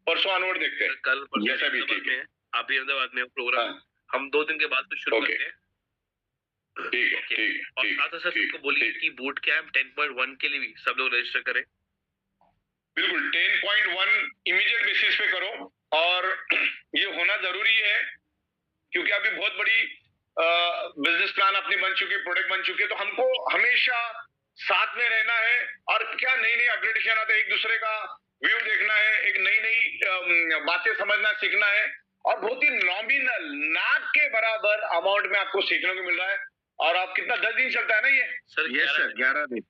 परसों ऑनवर्ड देखते हैं। कल जैसा भी ठीक है, आप भी अहमदाबाद में प्रोग्राम, हम 2 दिन के बाद तो शुरू करते हैं। ठीक है, ठीक है। और साथ ही सबको बोलिए कि बूट कैंप 10.1 के लिए भी सब लोग रजिस्टर करें। बिल्कुल 10.1 इमीडिएट बेसिस पे करो, और ये होना जरूरी है क्योंकि अभी बहुत बड़ी बिजनेस प्लान अपनी बन चुकी है, प्रोडक्ट बन चुकी है, तो हमको हमेशा साथ में रहना है। और क्या नई नई अपडेटेशन आते हैं, एक दूसरे का व्यू देखना है, एक नई नई बातें समझना सीखना है, और बहुत ही नॉमिनल नाक के बराबर अमाउंट में आपको सीखने को मिल रहा है। और आप कितना 10 दिन चलता है ना ये सर? यस सर, 11 दिन।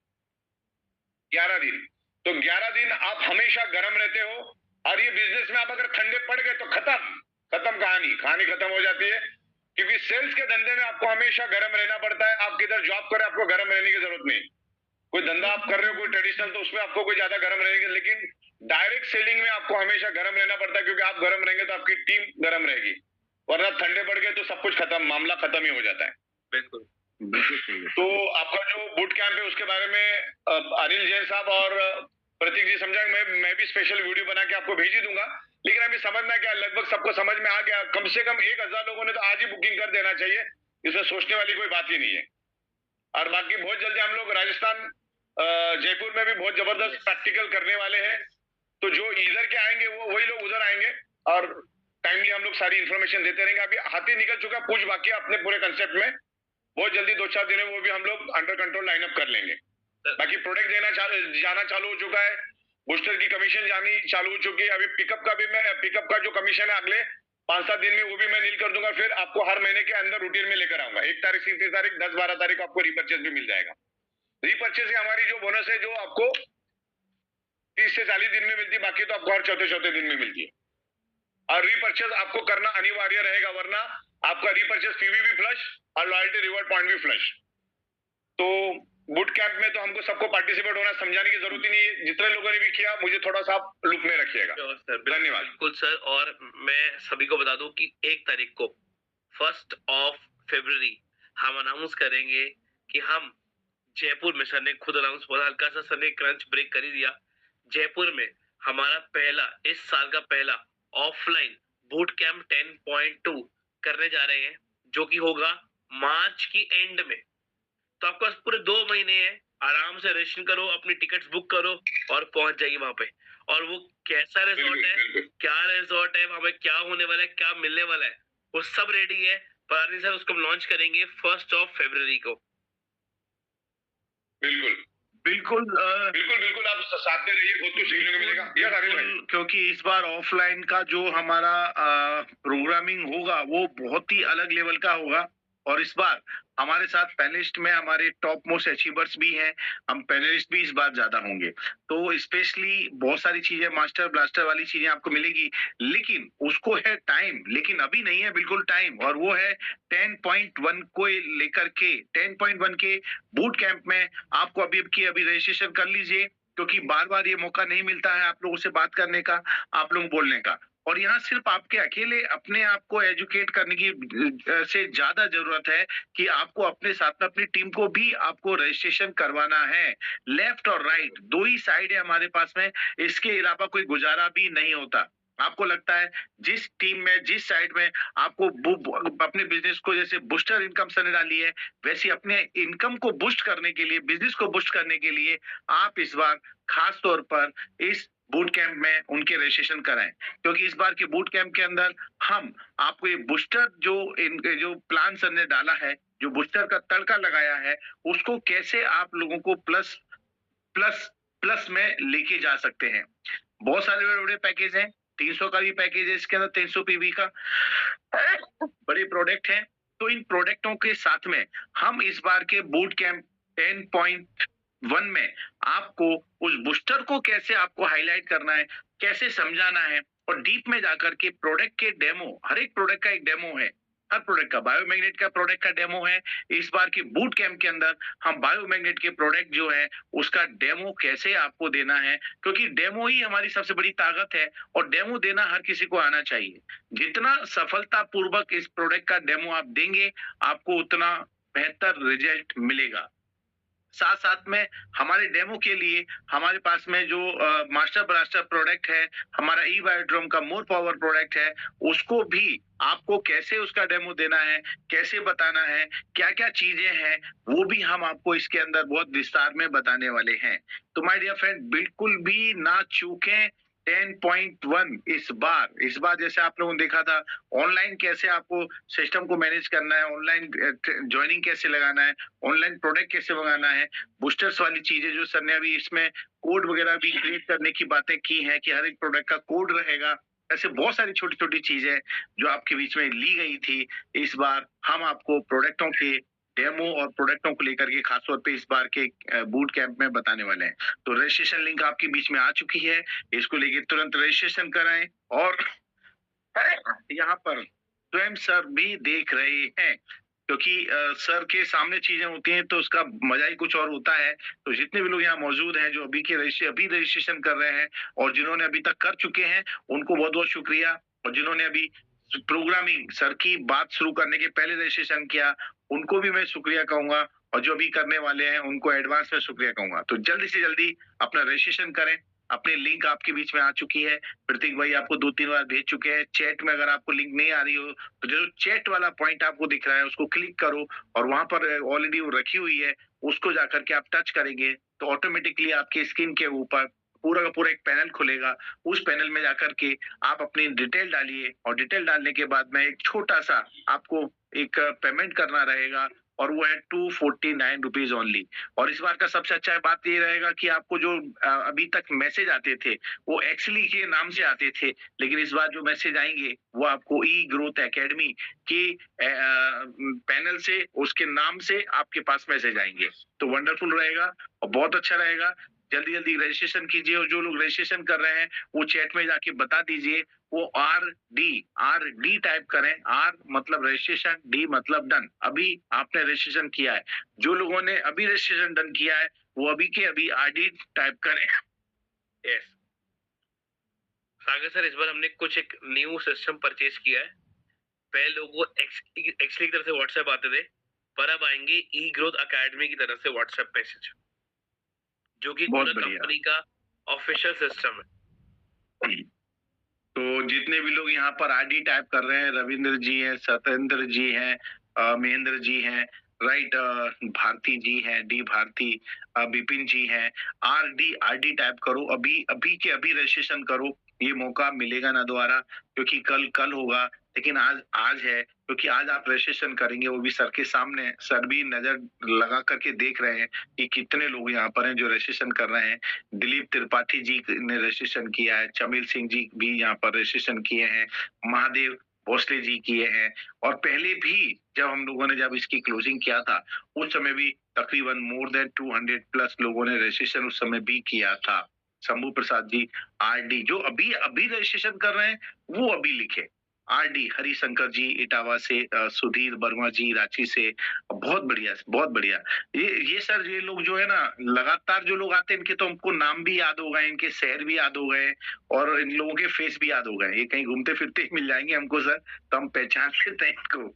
11 दिन, तो 11 दिन आप हमेशा गर्म रहते हो। और ये बिजनेस में आप अगर ठंडे पड़ गए तो खत्म कहानी खत्म हो जाती है, क्योंकि सेल्स के धंधे में आपको हमेशा गर्म रहना पड़ता है। आप किधर जॉब करें आपको गर्म रहने की जरूरत नहीं, कोई धंधा आप कर रहे हो कोई ट्रेडिशनल, तो उसमें आपको कोई ज्यादा गर्म रहेगी, लेकिन डायरेक्ट सेलिंग में आपको हमेशा गर्म रहना पड़ता है, क्योंकि आप गर्म रहेंगे तो आपकी टीम गर्म रहेगी, वरना ठंडे पड़ गए तो सब कुछ खत्म, मामला खत्म ही हो जाता है। बिल्कुल। तो आपका जो बूट कैंप है उसके बारे में अनिल जैन साहब और प्रतीक जी समझाएंगे, मैं भी स्पेशल वीडियो बना के आपको भेज ही दूंगा। लेकिन अभी समझना क्या, लगभग सबको समझ में आ गया, कम से कम 1000 लोगों ने तो आज ही बुकिंग कर देना चाहिए, इसमें सोचने वाली कोई बात ही नहीं है। और बाकी बहुत जल्दी हम लोग राजस्थान जयपुर में भी बहुत जबरदस्त प्रैक्टिकल करने वाले हैं, तो जो इधर के आएंगे वो वही लोग उधर आएंगे, और टाइमली हम लोग सारी इन्फॉर्मेशन देते रहेंगे। अभी हाथी निकल चुका, पूछ बाकी है अपने पूरे कंसेप्ट में, बहुत जल्दी 2-4 दिन में वो भी हम लोग अंडर कंट्रोल लाइन अप कर लेंगे। बाकी प्रोडक्ट जाना चालू हो चुका है, बूस्टर की कमीशन जानी चालू हो चुकी है, अभी पिकअप का जो कमीशन है अगले 5-7 दिन में वो भी मैं नील कर दूंगा, फिर आपको हर महीने के अंदर रूटीन में लेकर आऊंगा। 1 तारीख से 30 तारीख 10-12 तारीख को आपको रीपर्चेज भी मिल जाएगा। रीपर्चेज हमारी जो बोनस है जो आपको 30 से 40 दिन में मिलती है, बाकी तो आपको हर चौथे दिन में मिलती है। और रीपर्चेज आपको करना अनिवार्य रहेगा, वरना आपका रीपर्चेज फी भी फ्लश और लॉयल्टी रिवॉर्ड पॉइंट भी फ्लश। तो बूट कैंप में तो हमको सबको पार्टिसिपेट होना, समझाने की जरूरत ही नहीं है, जितने लोगों ने भी किया मुझे थोड़ा सा लुक में रखिएगा। धन्यवाद। बिल्कुल सर, और मैं सभी को बता दूं कि 1 तारीख को 1 फरवरी हम अनाउंस करेंगे कि हम जयपुर में, सर ने खुद अनाउंस बोला, हल्का सा सर ने क्रंच ब्रेक कर ही दिया, जयपुर में हमारा इस साल का पहला ऑफलाइन बूट कैंप 10.2 करने जा रहे हैं, जो कि होगा मार्च की एंड में। तो आपके पास पूरे 2 महीने हैं, आराम से रजिस्ट्रेशन करो, अपनी टिकट्स बुक करो और पहुंच जाइए वहां पे। और वो कैसा रिजॉर्ट है, क्या रिजॉर्ट है, वहां पे क्या होने वाला है, क्या मिलने वाला है, वो सब रेडी है। पर सर उसको लॉन्च करेंगे 1 फरवरी को। बिल्कुल बिल्कुल बिल्कुल आप साथ में रहिए, बहुत कुछ सीखने को मिलेगा। क्योंकि इस बार ऑफलाइन का जो हमारा प्रोग्रामिंग होगा वो बहुत ही अलग लेवल का होगा, और इस बार हमारे साथ पैनलिस्ट में हमारे टॉप मोस्ट अचीवर्स भी हैं, हम पैनलिस्ट भी इस बार ज्यादा होंगे, तो स्पेशली बहुत सारी चीजें मास्टर ब्लास्टर वाली चीजें आपको मिलेगी, लेकिन उसको है टाइम, लेकिन अभी नहीं है बिल्कुल टाइम, और वो है 10.1 को लेकर के 10.1 के बूट कैंप में। आपको अभी रजिस्ट्रेशन कर लीजिए, क्योंकि बार बार ये मौका नहीं मिलता है आप लोगों से बात करने का, आप लोग बोलने का, और यहाँ सिर्फ आपके अकेले अपने आप को एजुकेट करने की से ज्यादा जरूरत है कि आपको अपने साथ में अपनी टीम को भी आपको रजिस्ट्रेशन करवाना है। लेफ्ट और राइट 2 ही साइड है हमारे पास में, इसके अलावा कोई गुजारा भी नहीं होता। आपको लगता है जिस टीम में, जिस साइड में आपको अपने बिजनेस को, जैसे बूस्टर इनकम सर ने डाली है, वैसे अपने इनकम को बूस्ट करने के लिए, बिजनेस को बूस्ट करने के लिए आप इस बार खास तौर पर इस बूट कैंप में उनके रजिस्ट्रेशन कराएं, क्योंकि इस बार के बूट कैंप के अंदर हम आपको ये बूस्टर जो प्लान सर ने डाला है, जो बूस्टर का तड़का लगाया है, उसको कैसे आप लोगों को प्लस में लेके जा सकते हैं। बहुत सारे बड़े बड़े पैकेज हैं, 300 का भी पैकेज है, इसके अंदर 300 पीवी का बड़े प्रोडक्ट हैं। तो इन प्रोडक्टों के साथ में हम इस बार के बूट कैंप 10.1 में आपको उस बूस्टर को कैसे आपको हाईलाइट करना है, कैसे समझाना है, और डीप में जाकर के प्रोडक्ट के डेमो, हर एक प्रोडक्ट का एक डेमो है, हर प्रोडक्ट का, बायोमैग्नेट का प्रोडक्ट का डेमो है। इस बार के बूट कैंप के अंदर हम बायोमैग्नेट के प्रोडक्ट जो है उसका डेमो कैसे आपको देना है, क्योंकि डेमो ही हमारी सबसे बड़ी ताकत है, और डेमो देना हर किसी को आना चाहिए। जितना सफलतापूर्वक इस प्रोडक्ट का डेमो आप देंगे, आपको उतना बेहतर रिजल्ट मिलेगा। साथ साथ में हमारे डेमो के लिए हमारे पास में जो मास्टर ब्लास्टर प्रोडक्ट है, हमारा ई बायोड्रोम का मोर पावर प्रोडक्ट है, उसको भी आपको कैसे उसका डेमो देना है, कैसे बताना है, क्या क्या चीजें हैं, वो भी हम आपको इसके अंदर बहुत विस्तार में बताने वाले हैं। तो माय डियर फ्रेंड, बिल्कुल भी ना चूकें 10.1 इस बार जैसे आप लोगों ने देखा था, ऑनलाइन कैसे आपको सिस्टम को मैनेज करना है, ऑनलाइन ज्वाइनिंग कैसे लगाना है, ऑनलाइन प्रोडक्ट कैसे मंगाना है, बूस्टर्स वाली चीजें जो सर ने अभी इसमें कोड वगैरह भी क्रिएट करने की बातें की हैं कि हर एक प्रोडक्ट का कोड रहेगा, ऐसे बहुत सारी छोटी छोटी चीजें जो आपके बीच में ली गई थी, इस बार हम आपको प्रोडक्टों के डेमो और प्रोडक्टों को लेकर के खासतौर पे इस बार के बूट कैंप में बताने वाले हैं। तो रजिस्ट्रेशन लिंक आपके बीच में आ चुकी है, इसको लेके तुरंत रजिस्ट्रेशन कराएं, और यहाँ पर स्वयं सर भी देख रहे हैं, क्योंकि सर के सामने चीजें होती हैं तो उसका मजा ही कुछ और होता है। तो जितने भी लोग यहाँ मौजूद हैं जो अभी रजिस्ट्रेशन कर रहे हैं, और जिन्होंने अभी तक कर चुके हैं, उनको बहुत बहुत शुक्रिया, और जिन्होंने अभी प्रोग्रामिंग सर की बात शुरू करने के पहले रजिस्ट्रेशन किया, उनको भी मैं शुक्रिया कहूंगा, और जो भी करने वाले हैं उनको एडवांस में शुक्रिया कहूंगा। तो जल्दी से जल्दी अपना रजिस्ट्रेशन करें, अपनी लिंक आपके बीच में आ चुकी है। प्रतीक भाई आपको 2-3 बार भेज चुके हैं। चैट में अगर आपको लिंक नहीं आ रही हो तो जो चैट वाला पॉइंट आपको दिख रहा है उसको क्लिक करो और वहां पर ऑलरेडी वो रखी हुई है, उसको जाकर के आप टच करेंगे तो ऑटोमेटिकली आपके स्क्रीन के ऊपर पूरा का पूरा एक पैनल खुलेगा। उस पैनल में जाकर के आप अपनी डिटेल डालिए और डिटेल डालने के बाद में एक छोटा सा आपको एक पेमेंट करना रहेगा और वो है 249 रुपीज ओनली। और इस बार का सबसे अच्छा बात ये रहेगा कि आपको जो अभी तक मैसेज आते थे वो एक्चुअली के नाम से आते थे, लेकिन इस बार जो मैसेज आएंगे वो आपको ई ग्रोथ एकेडमी के पैनल से उसके नाम से आपके पास मैसेज आएंगे। तो वंडरफुल रहेगा और बहुत अच्छा रहेगा। जल्दी जल्दी रजिस्ट्रेशन कीजिए और जो लोग रजिस्ट्रेशन कर रहे हैं वो चैट में जाके बता दीजिए, वो RD टाइप करें। R मतलब रजिस्ट्रेशन, D मतलब डन। अभी आपने रजिस्ट्रेशन किया है, जो लोगों ने अभी रजिस्ट्रेशन डन किया है वो अभी के अभी RD टाइप करें। यस सागर सर, इस बार हमने कुछ एक न्यू सिस्टम परचेज किया है। पहले लोगों को एक्चुअली की तरफ से व्हाट्सएप आते थे, पर अब आएंगे ई ग्रोथ एकेडमी की तरफ से व्हाट्सएप मैसेज, जो कि बहुत पूरा बढ़िया। कंपनी का ऑफिशियल सिस्टम है। तो जितने भी लोग यहाँ पर RD टाइप कर रहे हैं, रविंद्र जी हैं, सत्येंद्र जी हैं, महेंद्र जी हैं, राइट, भारती जी हैं, डी भारती, विपिन जी हैं, RD टाइप करो, अभी अभी के अभी रजिस्ट्रेशन करो। ये मौका मिलेगा ना दोबारा, क्योंकि कल होगा, लेकिन आज है, क्योंकि आज आप रजिस्ट्रेशन करेंगे वो भी सर के सामने। सर भी नजर लगा करके देख रहे हैं कि कितने लोग यहाँ पर हैं जो रजिस्ट्रेशन कर रहे हैं। दिलीप त्रिपाठी जी ने रजिस्ट्रेशन किया है, चमिल सिंह जी भी यहाँ पर रजिस्ट्रेशन किए हैं, महादेव भोसले जी किए हैं, और पहले भी जब हम लोगों ने जब इसकी क्लोजिंग किया था उस समय भी तकरीबन मोर देन 200 प्लस लोगों ने रजिस्ट्रेशन उस समय भी किया था। शंभू प्रसाद जी RD जो अभी अभी रजिस्ट्रेशन कर रहे हैं वो अभी लिखे RD। हरिशंकर जी इटावा से, सुधीर वर्मा जी रांची से, बहुत बढ़िया बहुत बढ़िया। ये सर ये लोग जो है ना लगातार जो लोग आते हैं इनके तो हमको नाम भी याद हो गए, इनके शहर भी याद हो गए और इन लोगों के फेस भी याद हो गए। ये कहीं घूमते फिरते ही मिल जाएंगे हमको सर, तो हम पहचान लेते हैं इनको।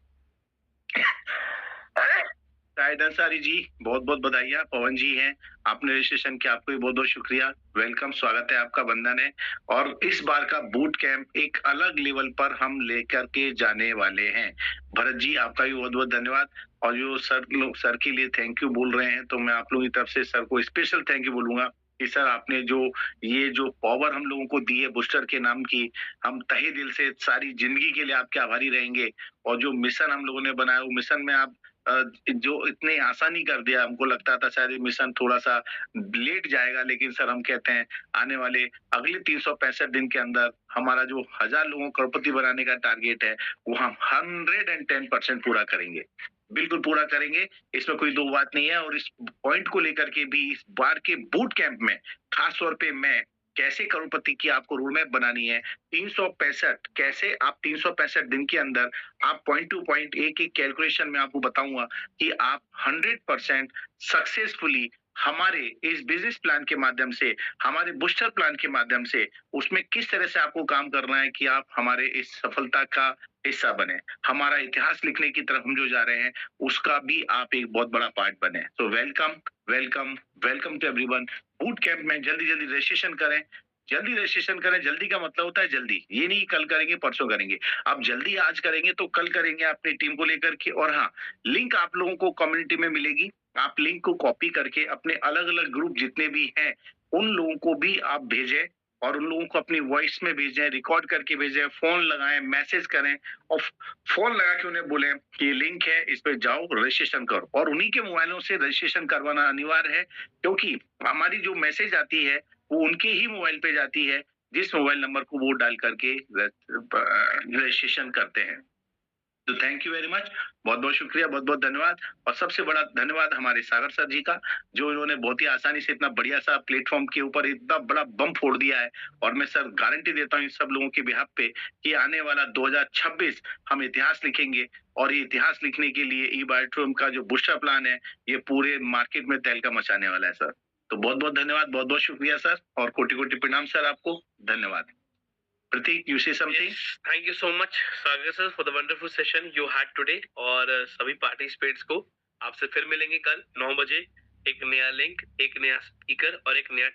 शाहिद अंसारी जी बहुत बहुत बधाइयाँ। पवन जी हैं, आपने रजिस्ट्रेशन किया, आपको भी बहुत बहुत शुक्रिया, वेलकम, स्वागत है आपका, बंधन है। और इस बार का बूट कैंप एक अलग लेवल पर हम लेकर के जाने वाले हैं। भरत जी आपका भी बहुत बहुत धन्यवाद। और जो सर के लिए थैंक यू बोल रहे हैं, तो मैं आप लोगों की तरफ से सर को स्पेशल थैंक यू बोलूंगा कि सर आपने जो पावर हम लोगों को दी है बूस्टर के नाम की, हम तहे दिल से सारी जिंदगी के लिए आपके आभारी रहेंगे। और जो मिशन हम लोगों ने बनाया वो मिशन में आप जो इतने आसानी कर दिया, हमको लगता था शायद ये मिशन थोड़ा सा लेट जाएगा, लेकिन सर हम कहते हैं आने वाले अगले 365 दिन के अंदर हमारा जो 1000 लोगों को करोड़पति बनाने का टारगेट है वो हम 110% पूरा करेंगे, बिल्कुल पूरा करेंगे, इसमें कोई दो बात नहीं है। और इस पॉइंट को लेकर के भी इस बार के बूट कैंप में खास तौर पे मैं कैसे करोड़पति की आपको रोड मैप बनानी है, 365 कैसे आप 365 दिन के अंदर आप पॉइंट टू पॉइंट एक एक कैलकुलेशन में आपको बताऊंगा कि आप 100% सक्सेसफुली हमारे इस बिजनेस प्लान के माध्यम से, हमारे बूस्टर प्लान के माध्यम से उसमें किस तरह से आपको काम करना है कि आप हमारे इस सफलता का हिस्सा बने, हमारा इतिहास लिखने की तरफ हम जो जा रहे हैं उसका भी आप एक बहुत बड़ा पार्ट बने। तो welcome welcome welcome to everyone. Boot camp में जल्दी जल्दी रजिस्ट्रेशन करें, जल्दी रजिस्ट्रेशन करें। जल्दी का मतलब होता है जल्दी, ये नहीं कल करेंगे परसों करेंगे, आप जल्दी आज करेंगे तो कल करेंगे अपनी टीम को लेकर के। और हाँ, लिंक आप लोगों को कम्युनिटी में मिलेगी, आप लिंक को कॉपी करके अपने अलग अलग ग्रुप जितने भी हैं उन लोगों को भी आप भेजें और उन लोगों को अपनी वॉइस में भेजें, रिकॉर्ड करके भेजें, फोन लगाएं, मैसेज करें और फोन लगा के उन्हें बोलें कि ये लिंक है, इस पे जाओ रजिस्ट्रेशन करो। और उन्हीं के मोबाइलों से रजिस्ट्रेशन करवाना अनिवार्य है, क्योंकि हमारी जो मैसेज आती है वो उनके ही मोबाइल पे जाती है जिस मोबाइल नंबर को वो डाल करके रजिस्ट्रेशन करते हैं। तो थैंक यू वेरी मच, बहुत बहुत शुक्रिया, बहुत बहुत धन्यवाद। और सबसे बड़ा धन्यवाद हमारे सागर सर जी का, जो इन्होंने बहुत ही आसानी से इतना बढ़िया सा प्लेटफॉर्म के ऊपर इतना बड़ा बम फोड़ दिया है। और मैं सर गारंटी देता हूँ इन सब लोगों के बिहाफ पे कि आने वाला 2026 हम इतिहास लिखेंगे। और ये इतिहास लिखने के लिए ई बायोट्रोम का जो बूस्टर प्लान है ये पूरे मार्केट में तहलका मचाने वाला है सर। तो बहुत बहुत धन्यवाद, बहुत बहुत शुक्रिया सर, और कोटि कोटि प्रणाम सर आपको, धन्यवाद। प्रतीक, you say something? Yes, thank you so much, Sagar sir, for the wonderful session you had today. और सभी पार्टिसिपेट्स को आपसे फिर मिलेंगे कल 9 बजे, एक नया लिंक, एक नया स्पीकर और एक नया